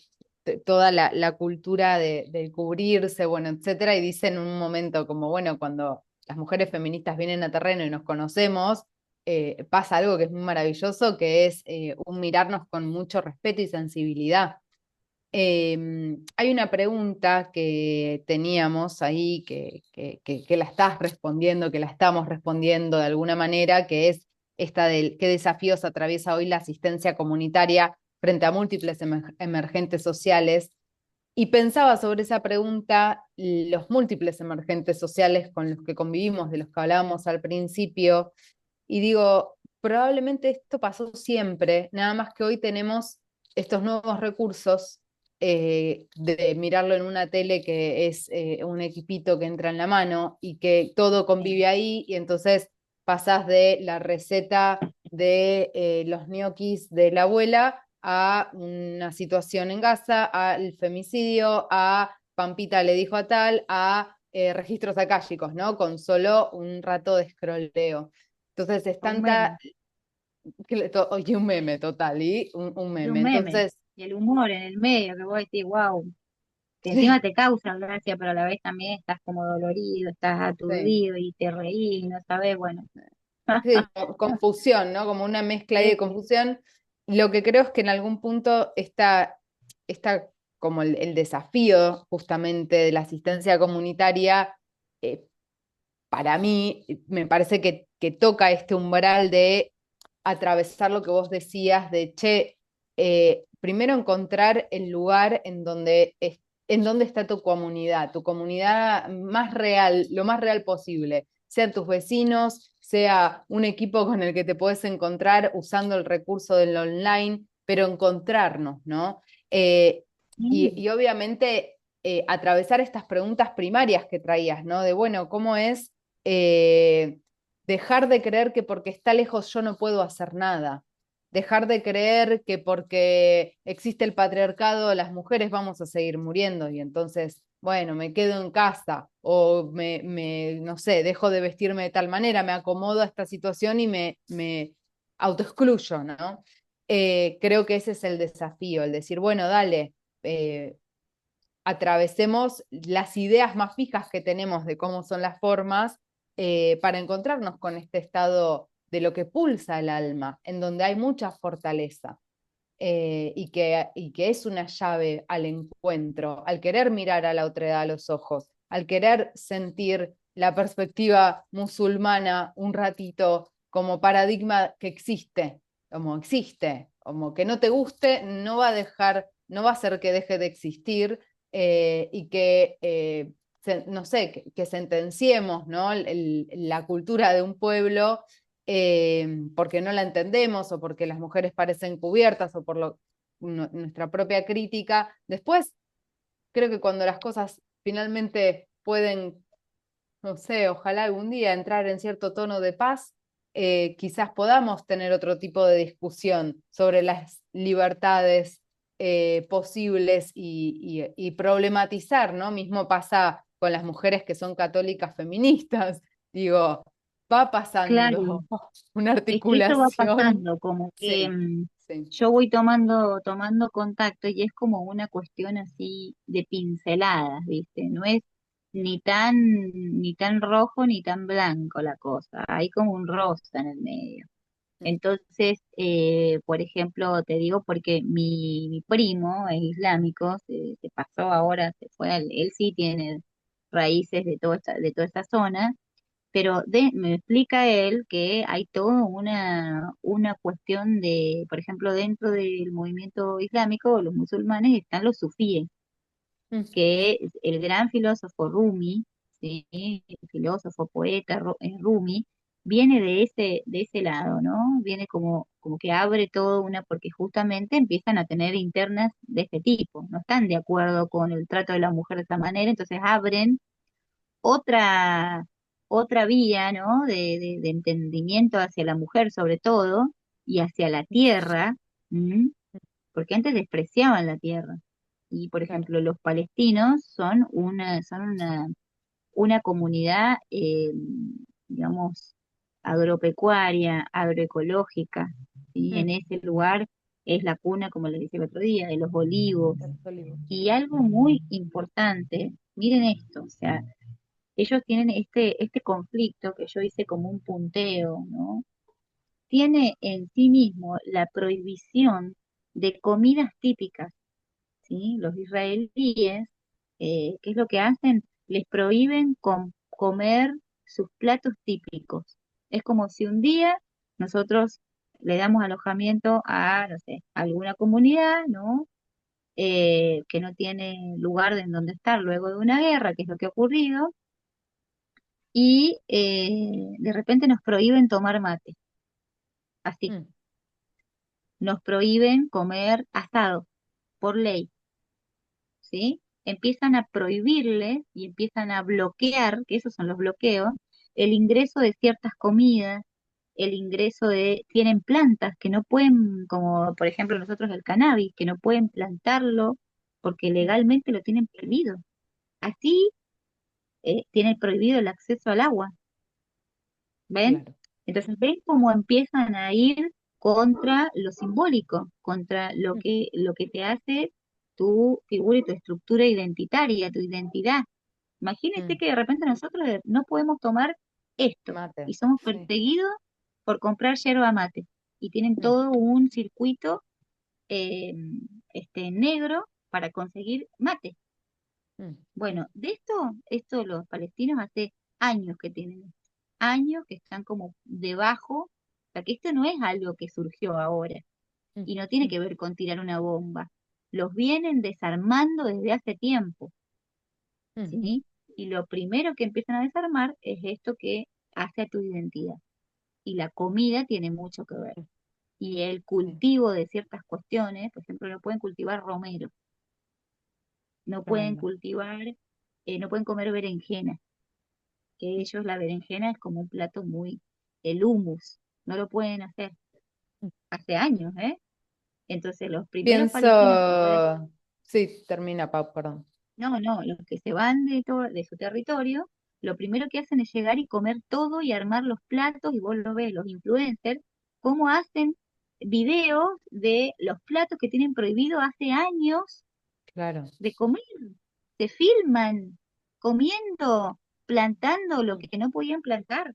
toda la cultura de cubrirse, bueno, etcétera. Y dice en un momento como, bueno, cuando las mujeres feministas vienen a terreno y nos conocemos, pasa algo que es muy maravilloso, que es un mirarnos con mucho respeto y sensibilidad. Hay una pregunta que teníamos ahí que la estás respondiendo, que la estamos respondiendo de alguna manera, que es esta del qué desafíos atraviesa hoy la asistencia comunitaria frente a múltiples emergentes sociales. Y pensaba sobre esa pregunta, los múltiples emergentes sociales con los que convivimos, de los que hablábamos al principio, y digo, probablemente esto pasó siempre, nada más que hoy tenemos estos nuevos recursos de mirarlo en una tele que es un equipito que entra en la mano y que todo convive ahí y entonces pasás de la receta de los ñoquis de la abuela a una situación en Gaza, al femicidio, a Pampita le dijo a tal, a registros akáshicos, ¿no? Con solo un rato de scrolleo. Entonces es un meme, tanta, y un meme total, y un y meme. un meme, Entonces, y el humor en el medio, que vos decís, wow, que encima te causa gracia, pero a la vez también estás como dolorido, estás sí, aturdido y te reís, no sabes, bueno. Sí, confusión, ¿no? Como una mezcla ahí de Sí, confusión. Lo que creo es que en algún punto está como el desafío justamente de la asistencia comunitaria, eh, para mí, me parece que toca este umbral de atravesar lo que vos decías de, che, primero encontrar el lugar en donde está tu comunidad más real, lo más real posible, sean tus vecinos, sea un equipo con el que te puedes encontrar usando el recurso del online, pero encontrarnos, ¿no? Eh, sí, y obviamente atravesar estas preguntas primarias que traías, ¿no? De, bueno, ¿cómo es eh, dejar de creer que porque está lejos yo no puedo hacer nada? Dejar de creer que porque existe el patriarcado las mujeres vamos a seguir muriendo y entonces, bueno, me quedo en casa o no sé, dejo de vestirme de tal manera, me acomodo a esta situación y me autoexcluyo, ¿no? Creo que ese es el desafío, el decir, bueno, dale, eh, atravesemos las ideas más fijas que tenemos de cómo son las formas para encontrarnos con este estado de lo que pulsa el alma, en donde hay mucha fortaleza y que es una llave al encuentro, al querer mirar a la otredad a los ojos, al querer sentir la perspectiva musulmana un ratito como paradigma que existe, como que no te guste, no va a dejar, no va a hacer que deje de existir y que no sé, que sentenciemos, ¿no? La cultura de un pueblo porque no la entendemos o porque las mujeres parecen cubiertas o por nuestra propia crítica. Después, creo que cuando las cosas finalmente pueden, no sé, ojalá algún día entrar en cierto tono de paz, quizás podamos tener otro tipo de discusión sobre las libertades posibles y problematizar, ¿no? Mismo pasa con las mujeres que son católicas feministas. Digo, va claro. pasando una Es que eso va articulación. pasando, como que Sí, sí. yo voy tomando contacto y es como una cuestión así de pinceladas, ¿viste? No es ni tan rojo ni tan blanco la cosa, hay como un rosa en el medio. Entonces, por ejemplo, te digo porque mi primo es islámico, se pasó ahora, se fue, él sí tiene raíces de toda esta zona, pero me explica él que hay toda una cuestión de, por ejemplo, dentro del movimiento islámico, los musulmanes están los sufíes, Mm, que es el gran filósofo Rumi, ¿sí? El filósofo, poeta Rumi, viene de ese lado, ¿no? Viene como que abre todo porque justamente empiezan a tener internas de este tipo, no están de acuerdo con el trato de la mujer de esa manera, entonces abren otra, otra vía, ¿no? De entendimiento hacia la mujer sobre todo y hacia la tierra, ¿m? Porque antes despreciaban la tierra. Y, por claro. ejemplo, los palestinos son una comunidad, digamos, agropecuaria, agroecológica, ¿sí? En Mm, ese lugar es la cuna, como les decía el otro día, de los olivos. de los olivos. Y algo muy importante, miren esto, o sea, ellos tienen este conflicto que yo hice como un punteo, ¿no? Tiene en sí mismo la prohibición de comidas típicas, ¿sí? Los israelíes, ¿qué es lo que hacen? Les prohíben comer sus platos típicos. Es como si un día nosotros le damos alojamiento a, no sé, alguna comunidad, ¿no? Que no tiene lugar en donde estar luego de una guerra, que es lo que ha ocurrido, y de repente nos prohíben tomar mate, así, Mm, nos prohíben comer asado por ley, ¿sí? Empiezan a prohibirle y empiezan a bloquear, que esos son los bloqueos, el ingreso de ciertas comidas, el ingreso tienen plantas que no pueden, como por ejemplo nosotros el cannabis, que no pueden plantarlo porque mm, legalmente lo tienen prohibido. Así tienen prohibido el acceso al agua. ¿Ven? claro. Entonces, ¿ven cómo empiezan a ir contra lo simbólico, contra Mm, lo que te hace tu figura y tu estructura identitaria, tu identidad? Imagínense mm. que de repente nosotros no podemos tomar esto y Mate, somos sí. perseguidos por comprar yerba mate y tienen Mm, todo un circuito eh, negro para conseguir mate. mm, Bueno, esto los palestinos hace años que tienen esto, años que están como debajo, o sea que esto no es algo que surgió ahora mm, y no tiene mm, que ver con tirar una bomba. Los vienen desarmando desde hace tiempo, mm, ¿sí? Y lo primero que empiezan a desarmar es esto que hace a tu identidad. Y la comida tiene mucho que ver. mm, Y el sí, cultivo de ciertas cuestiones, por ejemplo, no pueden cultivar romero, no pueden tremendo. cultivar, no pueden comer berenjena, que ellos la berenjena es como un plato muy, el hummus, no lo pueden hacer Mm. hace años, ¿eh? Entonces los primeros palestinos que pueden, Pienso, sí, termina, Pau, perdón. no, los que se van de su territorio, lo primero que hacen es llegar y comer todo y armar los platos, y vos lo ves, los influencers, cómo hacen videos de los platos que tienen prohibido hace años Claro, de comer. Se filman comiendo, plantando lo mm, que no podían plantar.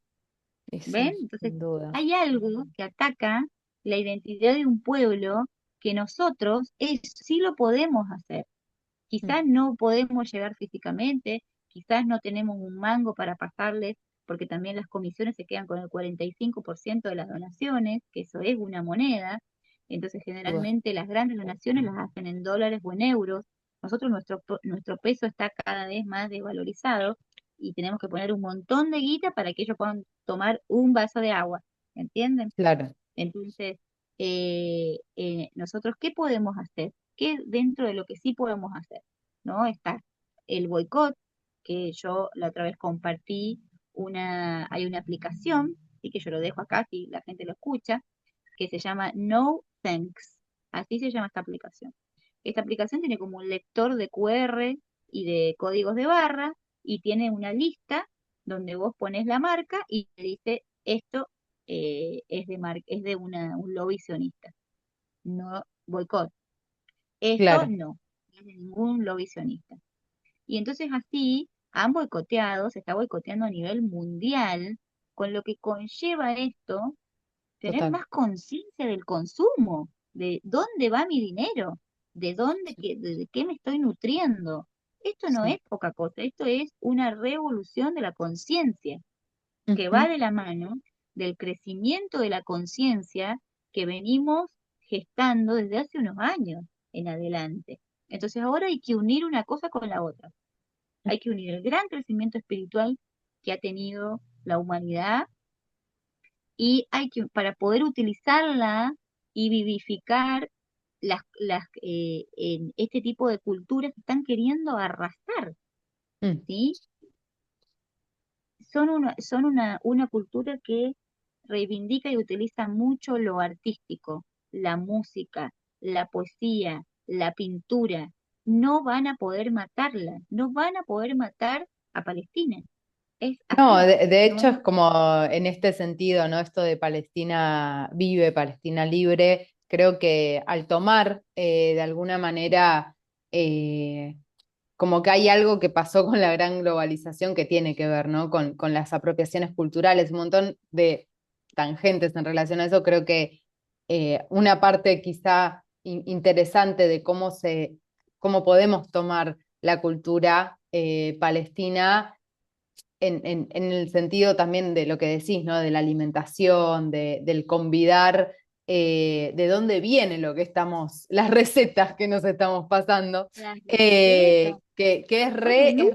y ¿Ven? sí, Entonces, sin duda. hay algo que ataca la identidad de un pueblo que nosotros sí lo podemos hacer. Mm, Quizás no podemos llegar físicamente, quizás no tenemos un mango para pasarles, porque también las comisiones se quedan con el 45% de las donaciones, que eso es una moneda. Entonces, sin duda. generalmente las grandes donaciones las hacen en dólares o en euros. Nosotros, nuestro peso está cada vez más desvalorizado y tenemos que poner un montón de guita para que ellos puedan tomar un vaso de agua. ¿Entienden? Claro, Entonces, nosotros, ¿qué podemos hacer? ¿Qué dentro de lo que sí podemos hacer? ¿No? Está el boicot, que yo la otra vez compartí hay una aplicación, y que yo lo dejo acá si la gente lo escucha, que se llama No Thanks. Así se llama esta aplicación. Esta aplicación tiene como un lector de QR y de códigos de barra, y tiene una lista donde vos pones la marca y te dice esto es de un lobby sionista, no boicot. Esto claro, no es de ningún lobby sionista. Y entonces así han boicoteado, se está boicoteando a nivel mundial, con lo que conlleva esto tener total. más conciencia del consumo, de dónde va mi dinero, de dónde, Sí, de qué me estoy nutriendo. Esto no es sí. poca cosa, esto es una revolución de la conciencia que va Ujú. de la mano del crecimiento de la conciencia que venimos gestando desde hace unos años en adelante. Entonces ahora hay que unir una cosa con la otra. Hay que unir el gran crecimiento espiritual que ha tenido la humanidad, y hay que, para poder utilizarla y vivificar en este tipo de culturas que están queriendo arrasar, Mm. ¿sí? Son una cultura que reivindica y utiliza mucho lo artístico, la música, la poesía, la pintura. No van a poder matarla, no van a poder matar a Palestina. Es No, así. de No, hecho es como en este sentido, ¿no? Esto de Palestina vive, Palestina libre, creo que al tomar de alguna manera eh, como que hay algo que pasó con la gran globalización que tiene que ver, ¿no? Con las apropiaciones culturales, un montón de tangentes en relación a eso, creo que una parte quizá interesante de cómo podemos tomar la cultura palestina en el sentido también de lo que decís, ¿no? De la alimentación, del convidar, de dónde viene lo que estamos, las recetas que nos estamos pasando, las recetas. que Bueno,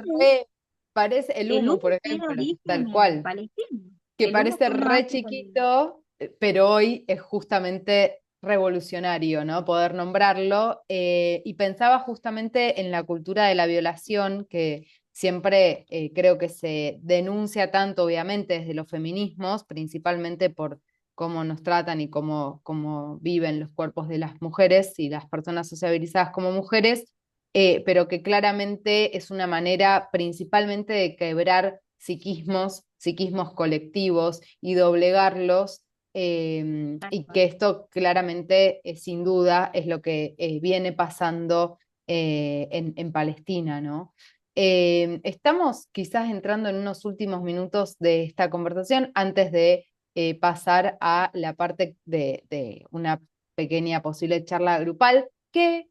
parece el el humo, por hummus tiene ejemplo, tal origen cual, palestino. que El hummus parece que uno re hace con el... chiquito, pero hoy es justamente revolucionario, ¿no? Poder nombrarlo. Y pensaba justamente en la cultura de la violación, que siempre creo que se denuncia tanto, obviamente, desde los feminismos, principalmente por cómo nos tratan y cómo viven los cuerpos de las mujeres y las personas sociabilizadas como mujeres, pero que claramente es una manera principalmente de quebrar psiquismos colectivos y doblegarlos, y que esto claramente, sin duda, es lo que viene pasando en Palestina, ¿no? Estamos quizás entrando en unos últimos minutos de esta conversación antes de pasar a la parte de una pequeña posible charla grupal que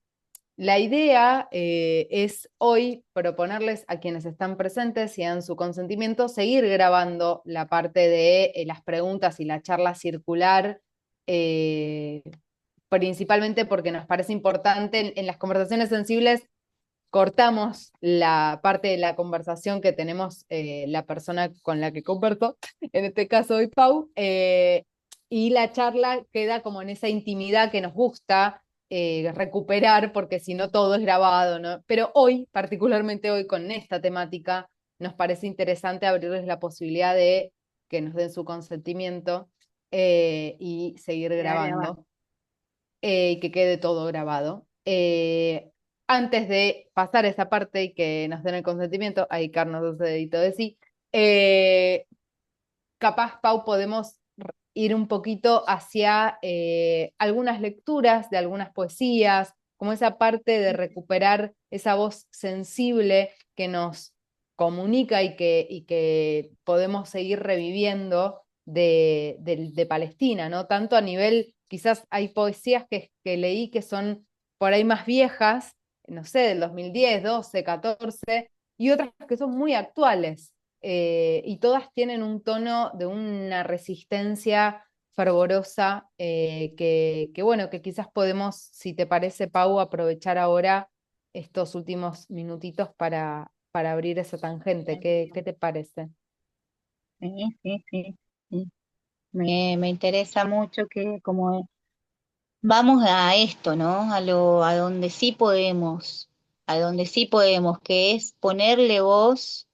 la idea es hoy proponerles a quienes están presentes y dan su consentimiento seguir grabando la parte de las preguntas y la charla circular, eh, principalmente porque nos parece importante en las conversaciones sensibles. Cortamos la parte de la conversación que tenemos la persona con la que converso, en este caso hoy Pau, y la charla queda como en esa intimidad que nos gusta recuperar, porque si no todo es grabado, ¿no? Pero hoy, particularmente hoy con esta temática, nos parece interesante abrirles la posibilidad de que nos den su consentimiento y seguir Queda grabado. grabando y que quede todo grabado. Antes de pasar esa parte y que nos den el consentimiento, ahí Carlos hace dedito de sí, eh, capaz, Pau, podemos ir un poquito hacia algunas lecturas de algunas poesías, como esa parte de recuperar esa voz sensible que nos comunica y que podemos seguir reviviendo de Palestina, ¿no? Tanto a nivel, quizás hay poesías que leí que son por ahí más viejas, no sé, del 2010, 12, 14, y otras que son muy actuales y todas tienen un tono de una resistencia fervorosa bueno, que quizás podemos, si te parece, Pau, aprovechar ahora estos últimos minutitos para abrir esa tangente. ¿Qué te parece? Sí, sí, sí, sí. Me interesa mucho que como vamos a esto, ¿no? A donde sí podemos, a donde sí podemos, que es ponerle voz,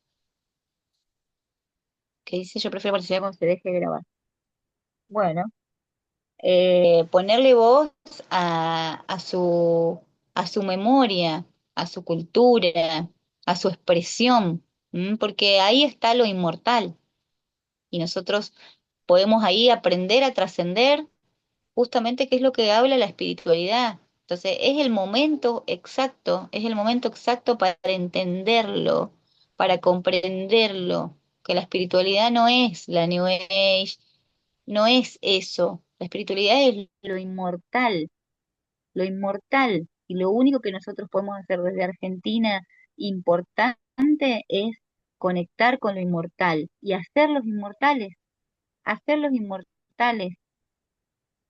que dice yo prefiero participar cuando se deje de grabar. Bueno, ponerle voz a su memoria, a su cultura, a su expresión, ¿m? Porque ahí está lo inmortal y nosotros podemos ahí aprender a trascender justamente qué es lo que habla la espiritualidad. Entonces, es el momento exacto para entenderlo, para comprenderlo, que la espiritualidad no es la New Age, no es eso. La espiritualidad es lo inmortal. Y lo único que nosotros podemos hacer desde Argentina importante es conectar con lo inmortal y hacerlos inmortales.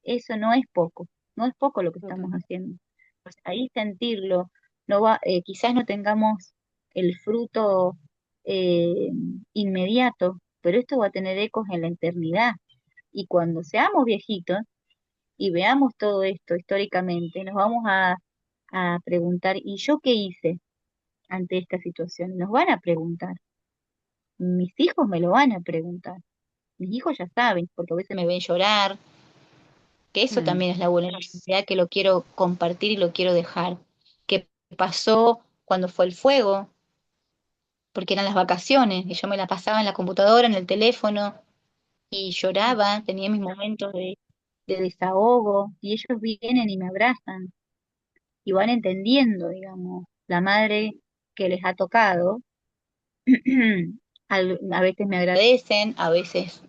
Eso no es poco, no es poco lo que estamos Total. haciendo. Pues ahí sentirlo, quizás no tengamos el fruto eh, inmediato, pero esto va a tener ecos en la eternidad. Y cuando seamos viejitos y veamos todo esto históricamente, nos vamos a preguntar, ¿y yo qué hice ante esta situación? Nos van a preguntar, mis hijos me lo van a preguntar, mis hijos ya saben, porque a veces me ven llorar, que eso Mm, también es la vulnerabilidad que lo quiero compartir y lo quiero dejar. Que pasó cuando fue el fuego, porque eran las vacaciones, y yo me la pasaba en la computadora, en el teléfono, y mm, lloraba, tenía mis momentos de desahogo, y ellos vienen y me abrazan, y van entendiendo, digamos, la madre que les ha tocado. A veces me agradecen, a veces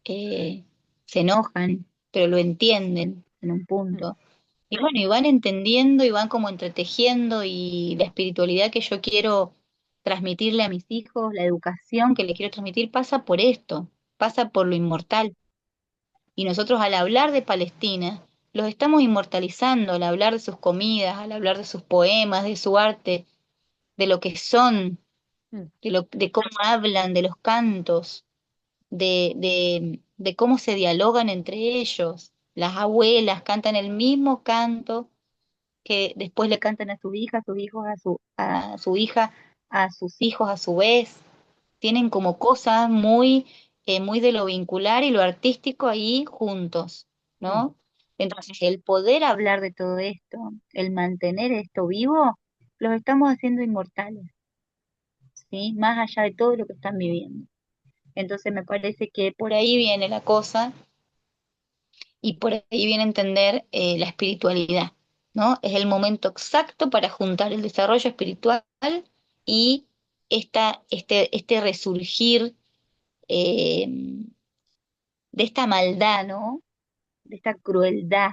eh, se enojan, pero lo entienden en un mm, punto. Y bueno, y van entendiendo y van como entretejiendo y la espiritualidad que yo quiero transmitirle a mis hijos, la educación que les quiero transmitir pasa por esto, pasa por lo inmortal. Y nosotros al hablar de Palestina, los estamos inmortalizando, al hablar de sus comidas, al hablar de sus poemas, de su arte, de lo que son, mm, de cómo hablan, de los cantos, de cómo se dialogan entre ellos. Las abuelas cantan el mismo canto que después le cantan a sus hijas, a sus hijos, a su hija, a sus hijos a su vez. Tienen como cosas muy de lo vincular y lo artístico ahí juntos, mm, ¿no? Entonces, el poder hablar de todo esto, el mantener esto vivo, los estamos haciendo inmortales, ¿sí? Más allá de todo lo que están viviendo. Entonces, me parece que por ahí viene la cosa y por ahí viene a entender la espiritualidad, ¿no? Es el momento exacto para juntar el desarrollo espiritual y este resurgir eh, de esta maldad, ¿no? De esta crueldad,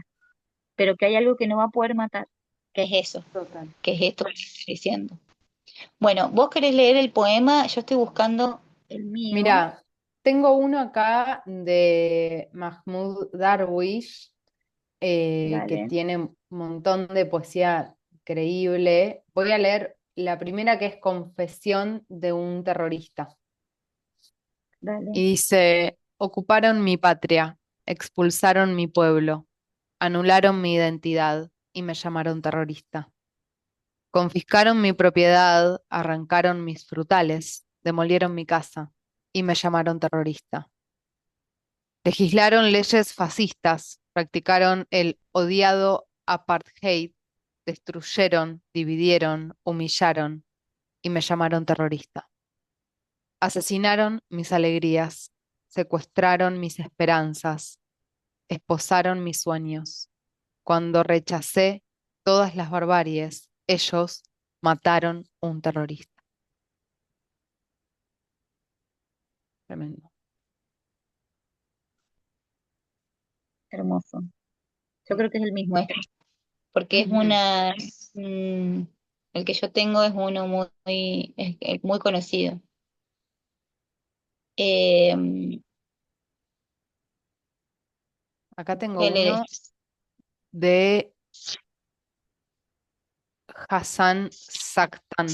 pero que hay algo que no va a poder matar, que es eso, Total. que es esto que estoy diciendo. Bueno, vos querés leer el poema, yo estoy buscando el mío. Mira, tengo uno acá de Mahmoud Darwish, que Dale, tiene un montón de poesía creíble. Voy a leer la primera, que es Confesión de un terrorista. dale. Y dice: ocuparon mi patria, expulsaron mi pueblo, anularon mi identidad y me llamaron terrorista. Confiscaron mi propiedad, arrancaron mis frutales, demolieron mi casa y me llamaron terrorista. Legislaron leyes fascistas, practicaron el odiado apartheid, destruyeron, dividieron, humillaron y me llamaron terrorista. Asesinaron mis alegrías, secuestraron mis esperanzas, esposaron mis sueños. Cuando rechacé todas las barbaries, ellos mataron un terrorista. Tremendo. Hermoso. Yo Sí. creo que es el mismo este, porque es Ujú. el que yo tengo es uno es muy conocido. Eh, Acá tengo ¿Qué uno lees? de Hassan Saktan.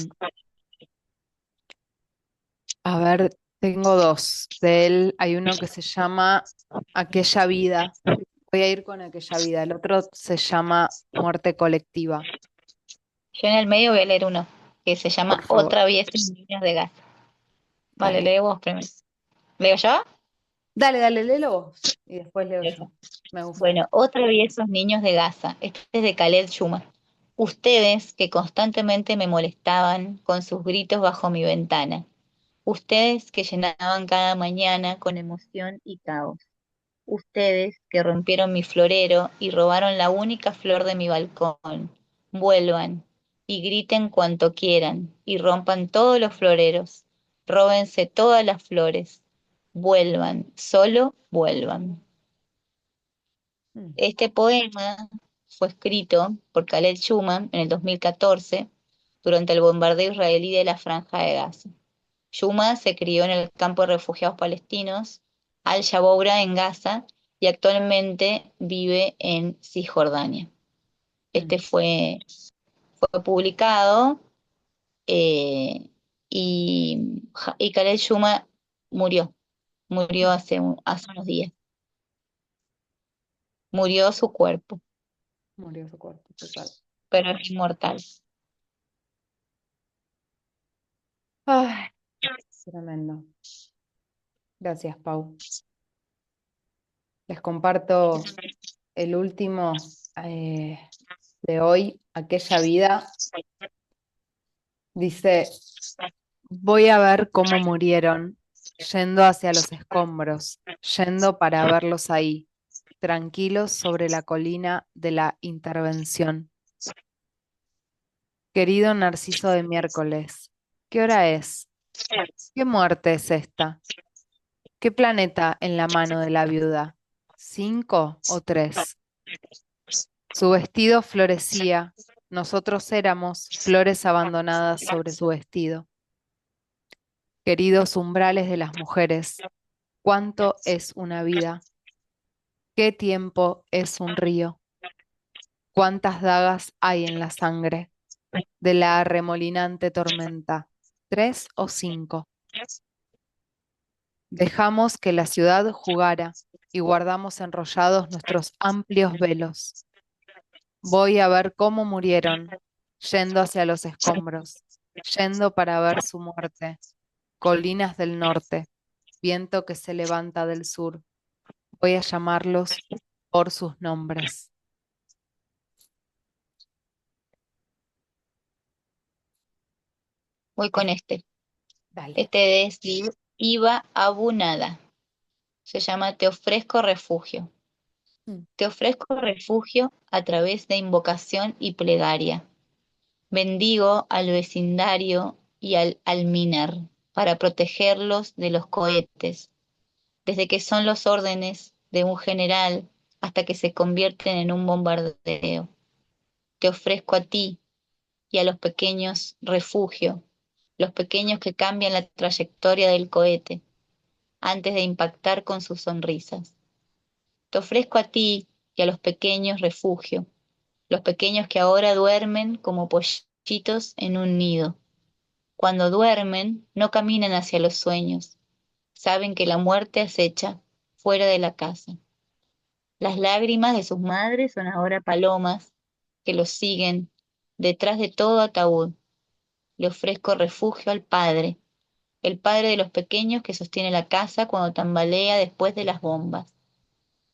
A ver, tengo dos. De él hay uno que se llama Aquella vida. Voy a ir con Aquella vida. El otro se llama Muerte colectiva, Yo en el medio voy a leer uno que se llama por favor. Otra vez en Niños de Gas. Vale, Dale. lee vos primero. ¿Leo yo? Dale, dale, léelo vos. Y después leo Eso. yo. Me gusta. Bueno, otra vez esos niños de Gaza. Este es de Khaled Schumann. Ustedes que constantemente me molestaban con sus gritos bajo mi ventana. Ustedes que llenaban cada mañana con emoción y caos. Ustedes que rompieron mi florero y robaron la única flor de mi balcón. Vuelvan y griten cuanto quieran y rompan todos los floreros. Róbense todas las flores. Vuelvan, solo vuelvan. Mm, Este poema fue escrito por Khaled Schumann en el 2014 durante el bombardeo israelí de la Franja de Gaza. Schumann se crió en el campo de refugiados palestinos Al-Jaboura en Gaza y actualmente vive en Cisjordania. mm, Este fue publicado eh, y Khaled Schumann murió, murió mm. hace unos días. Murió su cuerpo, Murió su cuerpo, total. pero es inmortal. Ay, tremendo. Gracias, Pau. Les comparto el último, de hoy, Aquella vida. Dice: voy a ver cómo murieron, yendo hacia los escombros, yendo para verlos ahí, tranquilos sobre la colina de la intervención. Querido Narciso de miércoles, ¿qué hora es? ¿Qué muerte es esta? ¿Qué planeta en la mano de la viuda? ¿Cinco o tres? Su vestido florecía, nosotros éramos flores abandonadas sobre su vestido. Queridos umbrales de las mujeres, ¿cuánto es una vida? ¿Qué tiempo es un río? ¿Cuántas dagas hay en la sangre de la arremolinante tormenta? ¿Tres o cinco? Dejamos que la ciudad jugara y guardamos enrollados nuestros amplios velos. Voy a ver cómo murieron, yendo hacia los escombros, yendo para ver su muerte. Colinas del norte, viento que se levanta del sur. Voy a llamarlos por sus nombres. Voy con este. Dale. Este es Iba Abunada. Se llama Te ofrezco refugio. Mm, Te ofrezco refugio a través de invocación y plegaria. Bendigo al vecindario y al alminar para protegerlos de los cohetes. desde que son los órdenes de un general hasta que se convierten en un bombardeo. Te ofrezco a ti y a los pequeños refugio, los pequeños que cambian la trayectoria del cohete antes de impactar con sus sonrisas. Te ofrezco a ti y a los pequeños refugio, los pequeños que ahora duermen como pollitos en un nido. Cuando duermen, no caminan hacia los sueños, saben que la muerte acecha fuera de la casa. Las lágrimas de sus madres son ahora palomas que los siguen detrás de todo ataúd. Le ofrezco refugio al Padre, el Padre de los pequeños que sostiene la casa cuando tambalea después de las bombas.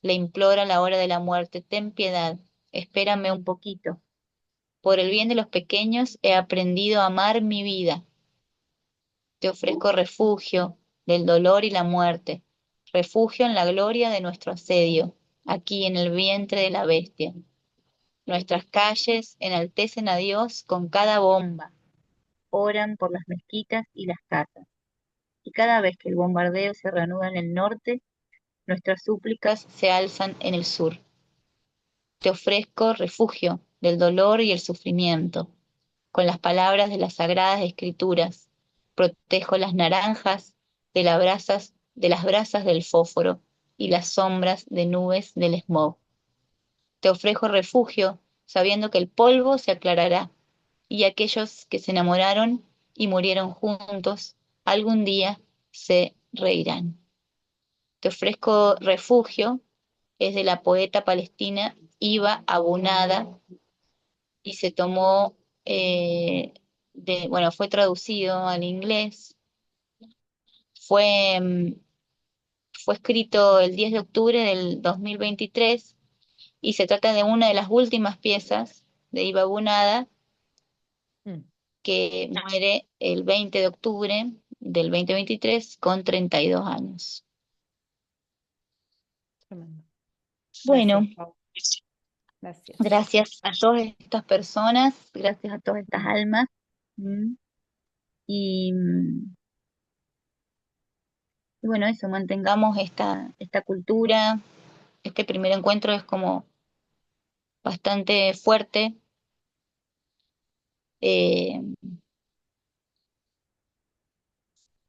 Le implora a la hora de la muerte, ten piedad, espérame un poquito. Por el bien de los pequeños he aprendido a amar mi vida. Te ofrezco refugio del dolor y la muerte, refugio en la gloria de nuestro asedio, aquí en el vientre de la bestia. Nuestras calles enaltecen a Dios con cada bomba, oran por las mezquitas y las casas. Y cada vez que el bombardeo se reanuda en el norte, nuestras súplicas se alzan en el sur. Te ofrezco refugio del dolor y el sufrimiento. Con las palabras de las sagradas escrituras, protejo las naranjas de las brasas del fósforo y las sombras de nubes del smog. Te ofrezco refugio, sabiendo que el polvo se aclarará y aquellos que se enamoraron y murieron juntos algún día se reirán. Te ofrezco refugio es de la poeta palestina Iba Abunada y se tomó, bueno, fue traducido al inglés, fue, fue escrito el 10 de octubre del 2023 y se trata de una de las últimas piezas de Iba Abunada Mm, que muere el 20 de octubre del 2023 con 32 años. tremendo. Bueno, Gracias, Pau. Gracias. gracias a todas estas personas, gracias a todas estas almas. ¿M? Y, y bueno, eso, mantengamos esta cultura. Este primer encuentro es como bastante fuerte. Eh,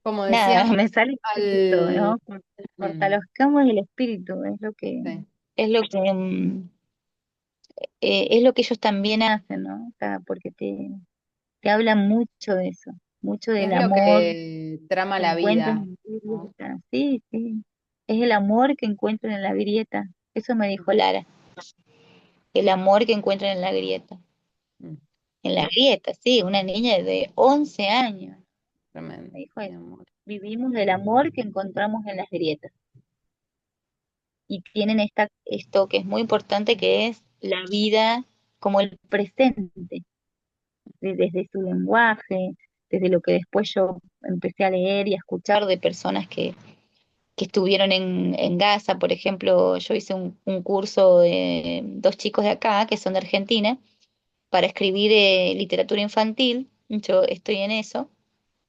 Como nada, decíamos, me sale esto, al... ¿no? Mm, Fortalezcamos el espíritu, sí, es lo que, es lo que ellos también hacen, ¿no? O sea, porque te hablan mucho de eso, mucho del es lo amor que trama que la encuentran vida, en la ¿no? grieta. Sí, sí. Es el amor que encuentran en la grieta. Eso me dijo Lara. El amor que encuentran en la grieta. Mm, En la grieta, sí, una niña de 11 años. tremendo, Me dijo mi eso. amor. Vivimos del amor que encontramos en las grietas. Y tienen esto que es muy importante, que es la vida como el presente, desde su lenguaje, desde lo que después yo empecé a leer y a escuchar de personas que estuvieron en Gaza. Por ejemplo, yo hice un curso de dos chicos de acá, que son de Argentina, para escribir literatura infantil. Yo estoy en eso.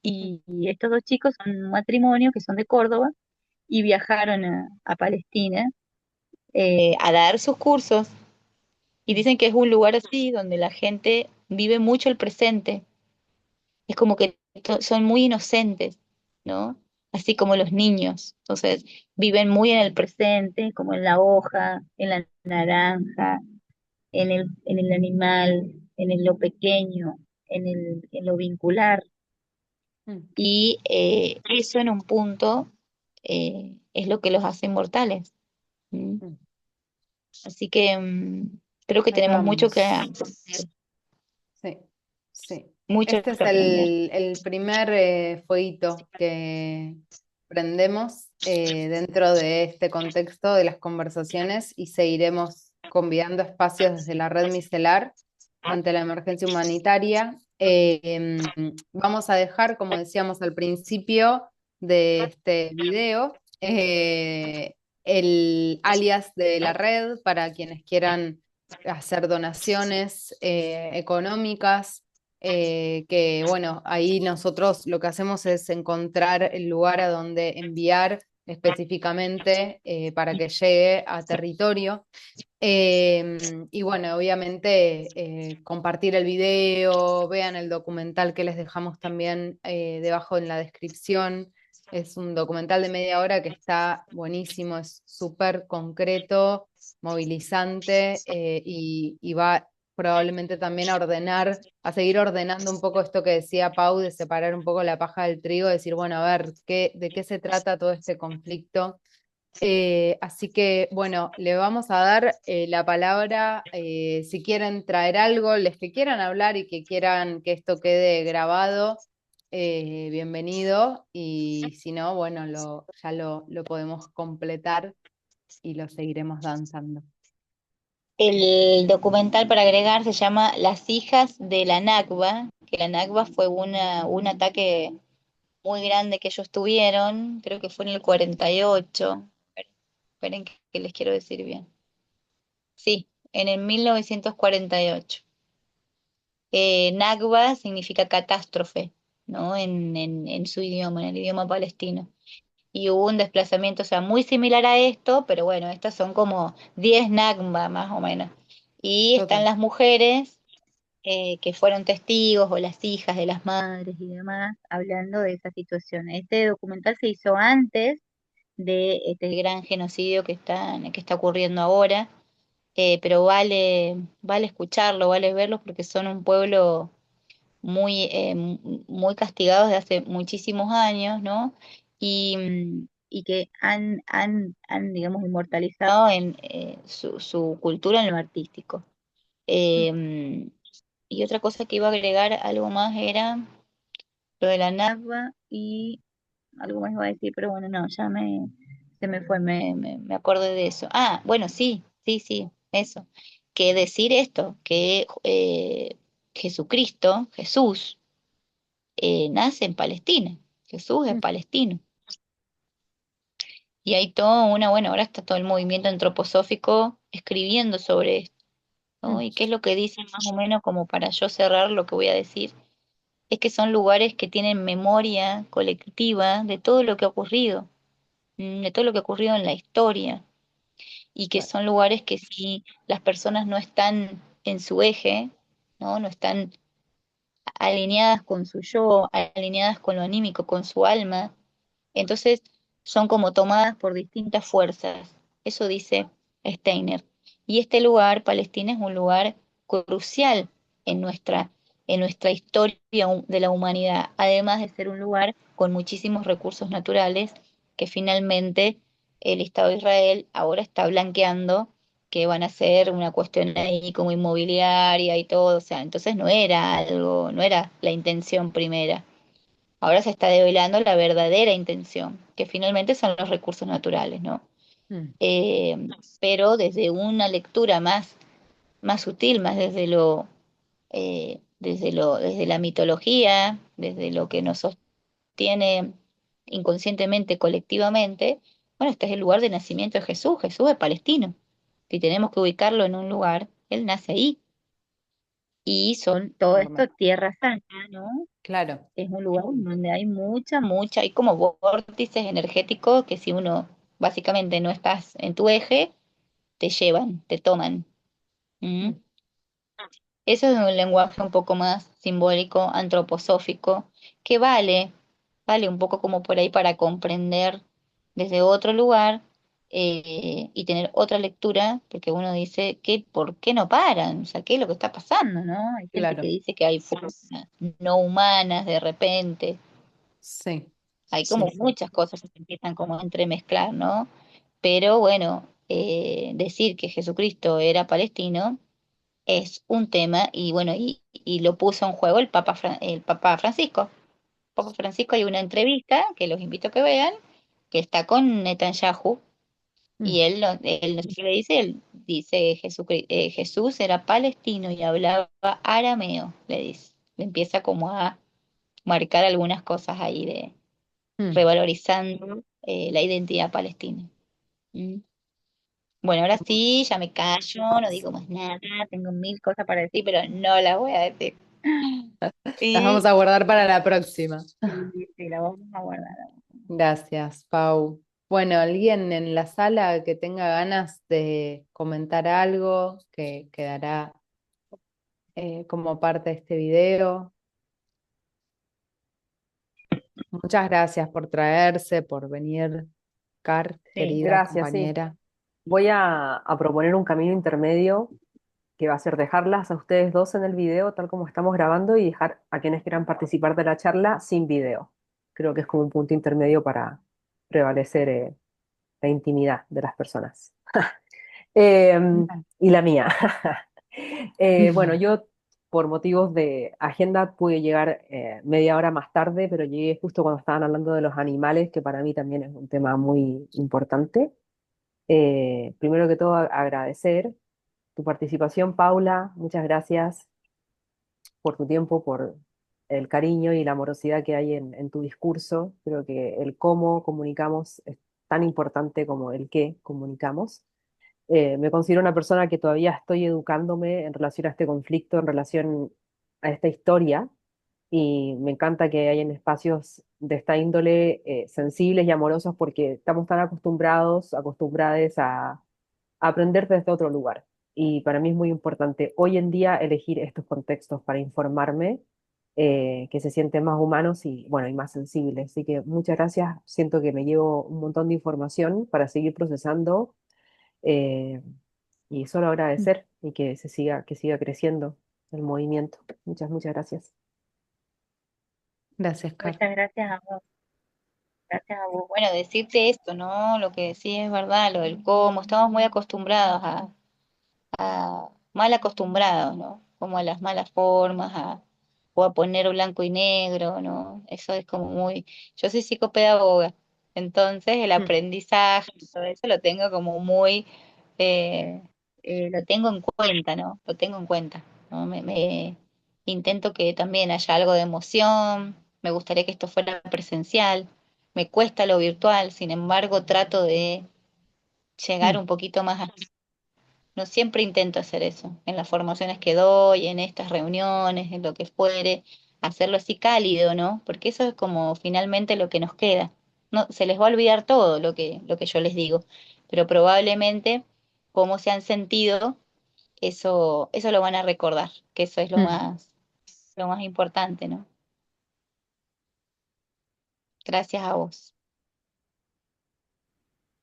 Mm, Y estos dos chicos son un matrimonio que son de Córdoba y viajaron a Palestina a dar sus cursos. Y mm, dicen que es un lugar así donde la gente vive mucho el presente. Es como que son muy inocentes, ¿no? Así como los niños. Entonces, viven muy en el presente, como en la hoja, en la naranja, en el animal, lo pequeño, en lo vincular. mm, Y eso en un punto es lo que los hace inmortales. ¿Mm? mm. Así que creo que Ahí tenemos vamos. Sí, sí. mucho Este es que aprender. el primer fueguito que prendemos dentro de este contexto de las conversaciones y seguiremos convidando espacios desde la red micelar ante la emergencia humanitaria. Vamos a dejar, como decíamos al principio de este video, el alias de la red para quienes quieran hacer donaciones económicas, que bueno, ahí nosotros lo que hacemos es encontrar el lugar a donde enviar específicamente para que llegue a territorio. Y bueno, obviamente compartir el video, vean el documental que les dejamos también debajo en la descripción. Es un documental de media hora que está buenísimo, es súper concreto, movilizante y va probablemente también a ordenar, a seguir ordenando un poco esto que decía Pau, de separar un poco la paja del trigo, decir, bueno, a ver, ¿de qué se trata todo este conflicto? Así que, bueno, le vamos a dar la palabra, si quieren traer algo, les que quieran hablar y que quieran que esto quede grabado, bienvenido, y si no, bueno, ya lo podemos completar y lo seguiremos danzando. El documental para agregar se llama Las hijas de la Nakba, que la Nakba fue un ataque muy grande que ellos tuvieron, creo que fue en el 48. Esperen que les quiero decir bien. Sí, en el 1948. Nakba significa catástrofe, ¿no? En su idioma, en el idioma palestino. Y hubo un desplazamiento, o sea, muy similar a esto, pero bueno, estas son como 10 Nakba más o menos. Y están Total. las mujeres que fueron testigos o las hijas de las madres y demás, hablando de esa situación. Este documental se hizo antes de este gran genocidio que está ocurriendo ahora, pero vale escucharlo, vale verlo porque son un pueblo muy castigado desde hace muchísimos años, ¿no? Y que digamos, inmortalizado en su cultura en lo artístico. Mm, Eh, y otra cosa que iba a agregar, algo más, era lo de la NACBA y algo más iba a decir, pero bueno, no, se me fue, me acordé de eso. Ah, bueno, sí, eso. Que decir esto, que Jesús, nace en Palestina. Jesús es mm, palestino. Y hay todo bueno, ahora está todo el movimiento antroposófico escribiendo sobre esto, ¿no? mm, ¿Y qué es lo que dicen más o menos como para yo cerrar lo que voy a decir? Es que son lugares que tienen memoria colectiva de todo lo que ha ocurrido, de todo lo que ha ocurrido en la historia, y que claro. son lugares que si las personas no están en su eje, ¿no? No están alineadas con su yo, alineadas con lo anímico, con su alma, entonces son como tomadas por distintas fuerzas. Eso dice Steiner. Y este lugar, Palestina, es un lugar crucial en en nuestra historia de la humanidad, además de ser un lugar con muchísimos recursos naturales que finalmente el Estado de Israel ahora está blanqueando que van a ser una cuestión ahí como inmobiliaria y todo, o sea, entonces no era la intención primera. Ahora se está develando la verdadera intención, que finalmente son los recursos naturales, ¿no? Mm, Eh, pero desde una lectura más sutil, más desde la mitología, desde lo que nos sostiene inconscientemente, colectivamente, bueno, este es el lugar de nacimiento de Jesús. Jesús es palestino. Si tenemos que ubicarlo en un lugar, él nace ahí. Y son todo enorme. esto tierra santa, ¿no? Claro. Es un lugar donde hay hay como vórtices energéticos que si uno básicamente no estás en tu eje, te llevan, te toman. ¿Mm? Mm, Eso es un lenguaje un poco más simbólico, antroposófico, que vale un poco como por ahí para comprender desde otro lugar y tener otra lectura, porque uno dice, ¿por qué no paran? O sea, ¿qué es lo que está pasando, no? Hay gente que claro. dice que hay fuerzas no humanas de repente. Sí, Hay sí, como sí. muchas cosas que se empiezan como a entremezclar, ¿no? Pero bueno, decir que Jesucristo era palestino es un tema y bueno, y lo puso en juego el Papa Francisco. Papa Francisco hay una entrevista que los invito a que vean, que está con Netanyahu y Mm, él no sé qué le dice, él dice Jesús era palestino y hablaba arameo, le dice. Le empieza como a marcar algunas cosas ahí mm. revalorizando la identidad palestina. ¿Mm? Bueno, ahora sí, ya me callo, no digo más nada, tengo mil cosas para decir, pero no las voy a decir. Las vamos Y a guardar para la próxima. sí, sí, la vamos a guardar. Gracias, Pau. Bueno, alguien en la sala que tenga ganas de comentar algo que quedará como parte de este video. Muchas gracias por traerse, por venir, Car, Sí. querida Gracias, sí. compañera. Voy a proponer un camino intermedio que va a ser dejarlas a ustedes dos en el video, tal como estamos grabando, y dejar a quienes quieran participar de la charla sin video. Creo que es como un punto intermedio para prevalecer la intimidad de las personas. Y la mía. Bueno, yo por motivos de agenda pude llegar media hora más tarde, pero llegué justo cuando estaban hablando de los animales, que para mí también es un tema muy importante. Primero que todo, agradecer tu participación, Paula. Muchas gracias por tu tiempo, por el cariño y la amorosidad que hay en tu discurso. Creo que el cómo comunicamos es tan importante como el qué comunicamos. Me considero una persona que todavía estoy educándome en relación a este conflicto, en relación a esta historia, y me encanta que hayan espacios de esta índole sensibles y amorosos porque estamos tan acostumbradas a aprender desde otro lugar. Y para mí es muy importante hoy en día elegir estos contextos para informarme, que se sienten más humanos y, bueno, y más sensibles. Así que muchas gracias. Siento que me llevo un montón de información para seguir procesando, eh, y solo agradecer y que siga creciendo el movimiento. Muchas gracias. Gracias, Car. Muchas gracias a vos. Gracias a vos. Bueno, decirte esto, ¿no? Lo que decís es verdad, lo del cómo. Estamos muy acostumbrados mal acostumbrados, ¿no? Como a las malas formas, o a poner blanco y negro, ¿no? Eso es como muy... Yo soy psicopedagoga, entonces el Mm, aprendizaje y todo eso lo tengo como muy... eh, lo tengo en cuenta, ¿no? Lo tengo en cuenta, ¿no? Intento que también haya algo de emoción, me gustaría que esto fuera presencial, me cuesta lo virtual, sin embargo trato de llegar mm, un poquito más. No siempre intento hacer eso, en las formaciones que doy, en estas reuniones, en lo que fuere, hacerlo así cálido, ¿no? Porque eso es como finalmente lo que nos queda. No, se les va a olvidar todo lo que yo les digo, pero probablemente cómo se han sentido, eso lo van a recordar, que eso es mm, lo más importante, ¿no? Gracias a vos.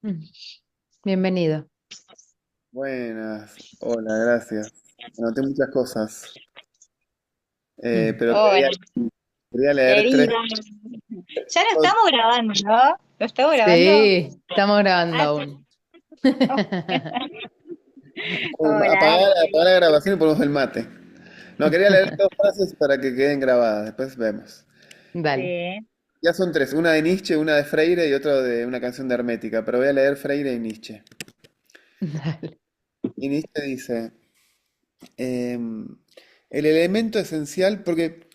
mm. Bienvenido. Buenas, hola, gracias. Anoté muchas cosas, Mm. pero Hola, quería leer tres. querida. Ya lo estamos grabando, ¿no? ¿Lo estamos grabando? Sí, estamos grabando Ah, sí. aún. Hola, Apagar la grabación y ponemos el mate. No, quería leer dos frases para que queden grabadas, después vemos. Dale. sí. Ya son tres, una de Nietzsche, una de Freire y otra de una canción de Hermética, pero voy a leer Freire y Nietzsche. Dale. Y Nietzsche dice, el elemento esencial, porque,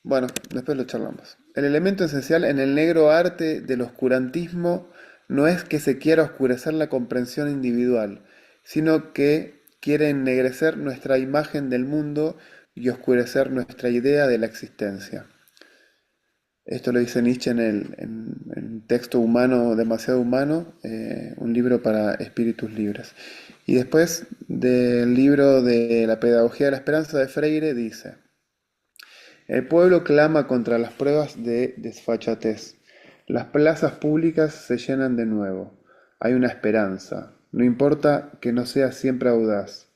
bueno, después lo charlamos. El elemento esencial en el negro arte del oscurantismo no es que se quiera oscurecer la comprensión individual, sino que quiere ennegrecer nuestra imagen del mundo y oscurecer nuestra idea de la existencia. Esto lo dice Nietzsche en Texto Humano, Demasiado Humano, un libro para espíritus libres. Y después del libro de La Pedagogía de la Esperanza de Freire dice, el pueblo clama contra las pruebas de desfachatez. Las plazas públicas se llenan de nuevo. Hay una esperanza. No importa que no sea siempre audaz.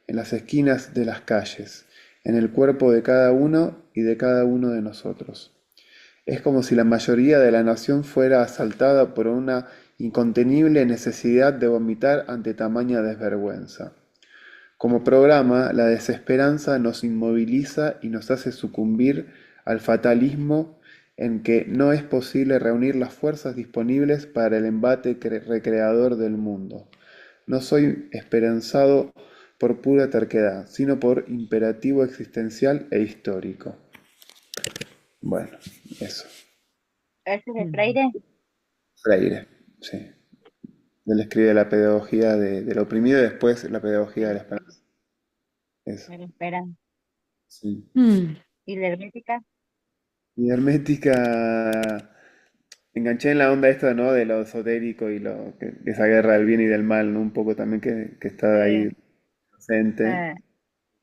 En las esquinas de las calles, en el cuerpo de cada uno y de cada uno de nosotros. Es como si la mayoría de la nación fuera asaltada por una incontenible necesidad de vomitar ante tamaña desvergüenza. Como programa, la desesperanza nos inmoviliza y nos hace sucumbir al fatalismo en que no es posible reunir las fuerzas disponibles para el embate recreador del mundo. No soy esperanzado por pura terquedad, sino por imperativo existencial e histórico. Bueno, eso. ¿Ese es de Mm. Freire? Freire, sí. Él escribe la pedagogía del oprimido y después la pedagogía de la Sí, esperanza. Eso, me lo esperan. sí. Mm. ¿Y de Hermética? Y Hermética. enganché en la onda esta, ¿no? De lo esotérico y esa guerra del bien y del mal, ¿no? Un poco también que está ahí Sí, presente, eh,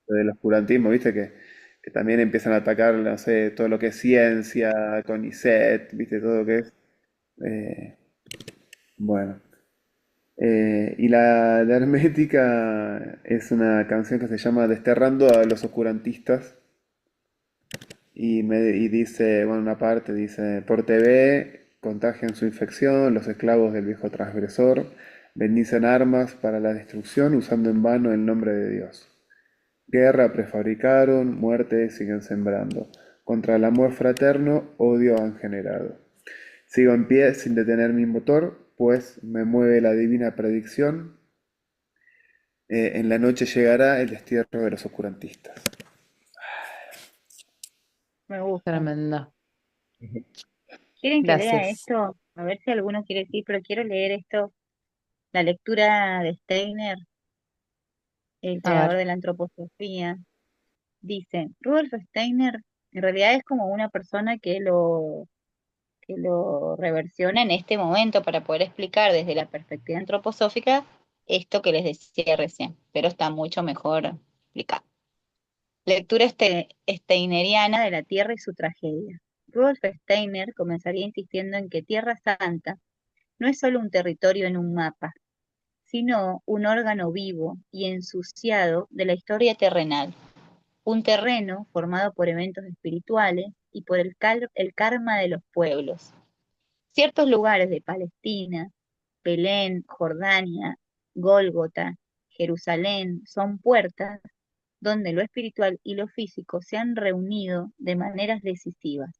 lo del oscurantismo, ¿viste? Que también empiezan a atacar, no sé, todo lo que es ciencia, CONICET, ¿viste? Todo lo que es. eh, bueno. Y la Hermética es una canción que se llama Desterrando a los oscurantistas. Y dice, bueno, una parte dice, por TV contagian su infección los esclavos del viejo transgresor, bendicen armas para la destrucción usando en vano el nombre de Dios. Guerra prefabricaron, muerte siguen sembrando. Contra el amor fraterno, odio han generado. Sigo en pie sin detener mi motor, pues me mueve la divina predicción. En la noche llegará el destierro de los oscurantistas. me gusta. Tremenda. ¿Quieren que lea Gracias. esto? A ver si alguno quiere decir, pero quiero leer esto, la lectura de Steiner, el A creador ver. de la antroposofía. Dice, Rudolf Steiner en realidad es como una persona que lo reversiona en este momento para poder explicar desde la perspectiva antroposófica esto que les decía recién, pero está mucho mejor explicado. Lectura steineriana de la Tierra y su tragedia. Rudolf Steiner comenzaría insistiendo en que Tierra Santa no es solo un territorio en un mapa, sino un órgano vivo y ensuciado de la historia terrenal, un terreno formado por eventos espirituales y por el karma de los pueblos. Ciertos lugares de Palestina, Belén, Jordania, Gólgota, Jerusalén, son puertas donde lo espiritual y lo físico se han reunido de maneras decisivas.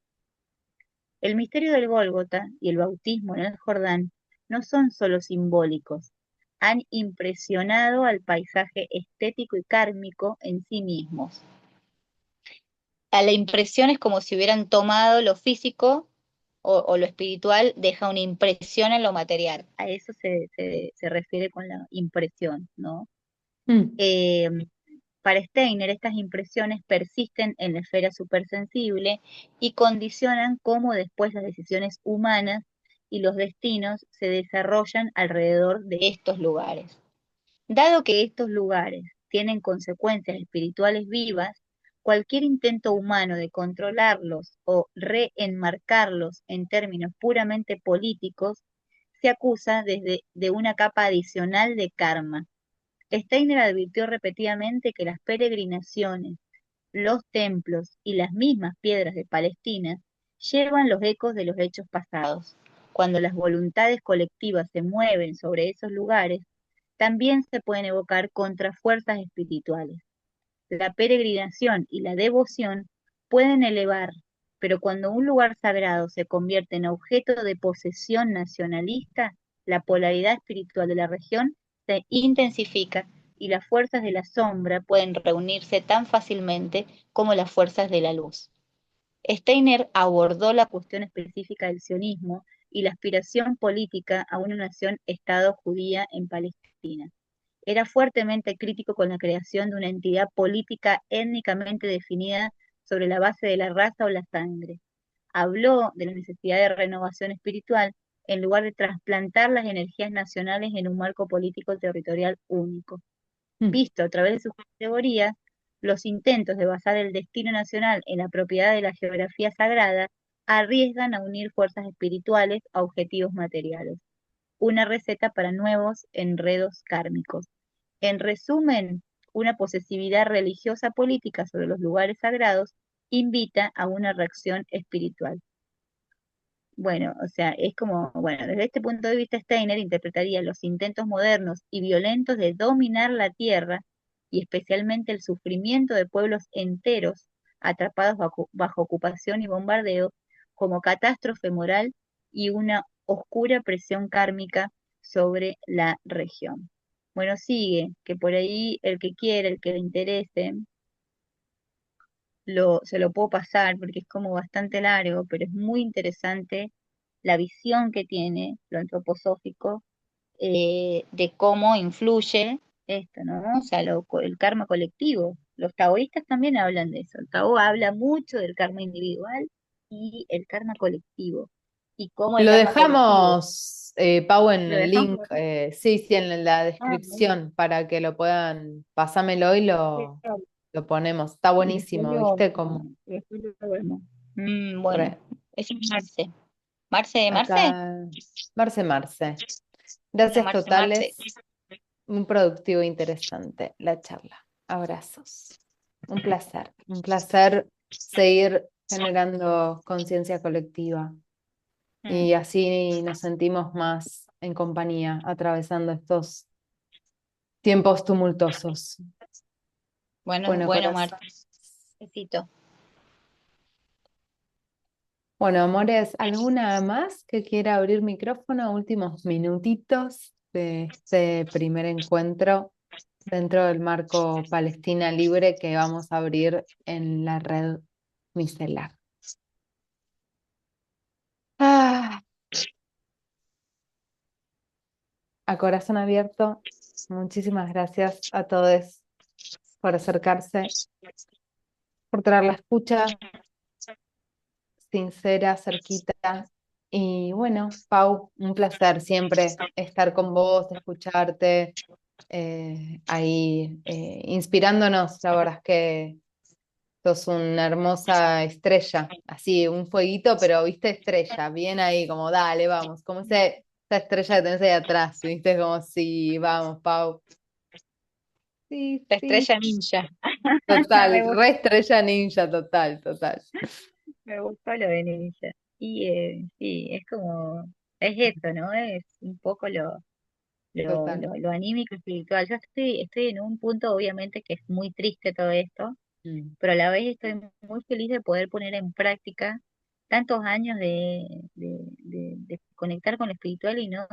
El misterio del Gólgota y el bautismo en el Jordán no son solo simbólicos, han impresionado al paisaje estético y kármico en sí mismos. A la impresión es como si hubieran tomado lo físico o lo espiritual, deja una impresión en lo material. A eso se refiere con la impresión, ¿no? Mm. Eh, para Steiner, estas impresiones persisten en la esfera supersensible y condicionan cómo después las decisiones humanas y los destinos se desarrollan alrededor de estos lugares. Dado que estos lugares tienen consecuencias espirituales vivas, cualquier intento humano de controlarlos o reenmarcarlos en términos puramente políticos se acusa desde de una capa adicional de karma. Steiner advirtió repetidamente que las peregrinaciones, los templos y las mismas piedras de Palestina llevan los ecos de los hechos pasados. Cuando las voluntades colectivas se mueven sobre esos lugares, también se pueden evocar contrafuerzas espirituales. La peregrinación y la devoción pueden elevar, pero cuando un lugar sagrado se convierte en objeto de posesión nacionalista, la polaridad espiritual de la región se intensifica y las fuerzas de la sombra pueden reunirse tan fácilmente como las fuerzas de la luz. Steiner abordó la cuestión específica del sionismo y la aspiración política a una nación-estado judía en Palestina. Era fuertemente crítico con la creación de una entidad política étnicamente definida sobre la base de la raza o la sangre. Habló de la necesidad de renovación espiritual en lugar de trasplantar las energías nacionales en un marco político territorial único. Mm. Visto a través de sus categorías, los intentos de basar el destino nacional en la propiedad de la geografía sagrada arriesgan a unir fuerzas espirituales a objetivos materiales, una receta para nuevos enredos kármicos. En resumen, una posesividad religiosa política sobre los lugares sagrados invita a una reacción espiritual. Bueno, o sea, es como, bueno, desde este punto de vista Steiner interpretaría los intentos modernos y violentos de dominar la tierra y especialmente el sufrimiento de pueblos enteros atrapados bajo ocupación y bombardeo como catástrofe moral y una oscura presión kármica sobre la región. Bueno, sigue, que por ahí el que quiera, el que le interese, se lo puedo pasar porque es como bastante largo, pero es muy interesante la visión que tiene lo antroposófico de cómo influye esto, ¿no? O sea, el karma colectivo. Los taoístas también hablan de eso. El Tao habla mucho del karma individual y el karma colectivo. y cómo el Lo karma colectivo. dejamos, Pau, en Lo el dejamos link, acá. sí, sí, en la Bueno, descripción para que lo puedan, pásamelo y claro. lo ponemos. Está Y después buenísimo, ¿viste? Como lo vemos. Bueno, re- es Marce. Marce, Marce. acá, Marce Marce. Hola, Gracias Marce, Marce. totales, un productivo interesante la charla. Abrazos. Un placer seguir generando conciencia colectiva Mm, y así nos sentimos más en compañía atravesando estos tiempos tumultuosos. Bueno, Bueno, bueno, corazón. Marce. Besito. Bueno, amores, ¿alguna más que quiera abrir micrófono? Últimos minutitos de este primer encuentro dentro del marco Palestina Libre que vamos a abrir en la red micelar. Ah, a corazón abierto, muchísimas gracias a todos por acercarse, por traer la escucha sincera, cerquita. Y bueno, Pau, un placer siempre estar con vos, escucharte, ahí inspirándonos. La verdad es que sos una hermosa estrella, así, un fueguito, pero viste estrella, bien ahí, como dale, vamos, como esa estrella que tenés ahí atrás, viste, como sí, vamos, Pau. Sí, La sí, estrella ninja. total, Me gustó, re estrella ninja, total, total, me gustó lo de ninja. Y sí, es como, es eso, ¿no? Es un poco total. lo anímico espiritual. Yo estoy en un punto, obviamente, que es muy triste todo esto, Mm, pero a la vez estoy muy feliz de poder poner en práctica tantos años de conectar con lo espiritual y no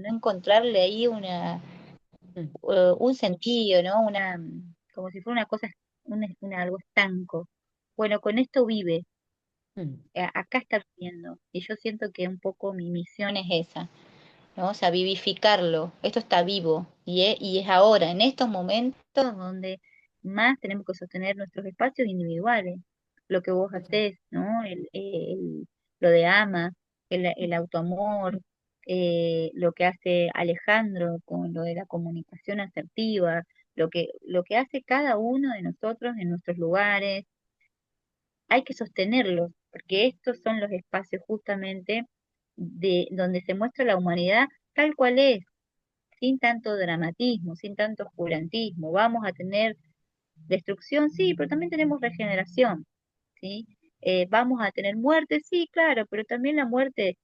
encontrarle ahí mm, un sentido, ¿no? Como si fuera una cosa, algo estanco. Bueno, con esto vive, mm, acá está viviendo, y yo siento que un poco mi misión es esa, ¿no? O sea, vivificarlo. Esto está vivo y es ahora, en estos momentos donde más tenemos que sostener nuestros espacios individuales. Lo que vos total. hacés, ¿no? Lo de ama, el autoamor, lo que hace Alejandro con lo de la comunicación asertiva, lo que hace cada uno de nosotros en nuestros lugares. Hay que sostenerlos, porque estos son los espacios justamente de donde se muestra la humanidad tal cual es, sin tanto dramatismo, sin tanto oscurantismo. Vamos a tener destrucción, sí, pero también tenemos regeneración, ¿sí? Vamos a tener muerte, sí, claro, pero también la muerte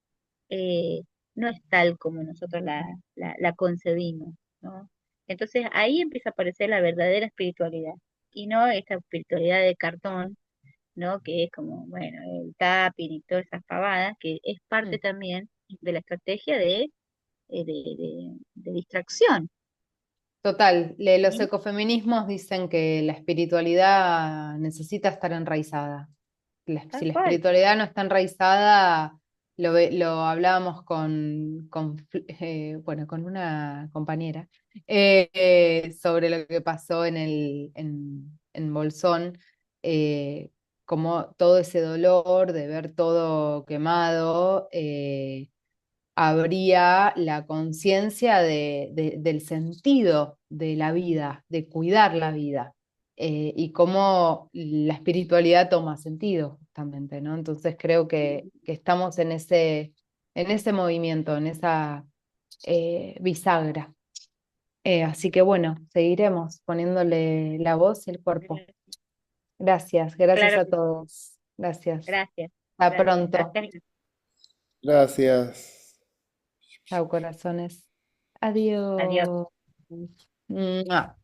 eh, no es tal como nosotros la concebimos, ¿no? Entonces ahí empieza a aparecer la verdadera espiritualidad, y no esta espiritualidad de cartón, ¿no? Que es como, bueno, el tapping y todas esas pavadas, que es parte Mm. también de la estrategia de distracción, Total, los ¿sí? ecofeminismos dicen que la espiritualidad necesita estar enraizada. Si Tal la cual. espiritualidad no está enraizada, lo hablábamos bueno, con una compañera, sobre lo que pasó en Bolsón, como todo ese dolor de ver todo quemado. Habría la conciencia del sentido de la vida, de cuidar la vida, y cómo la espiritualidad toma sentido justamente, ¿no? Entonces creo que estamos en ese movimiento, en esa bisagra. Así que bueno, seguiremos poniéndole la voz y el cuerpo. Gracias, gracias Claro a que sí. todos. Gracias. Gracias, Hasta gracias, pronto. gracias. Gracias. Chao, corazones. Adiós. Adiós. Mua.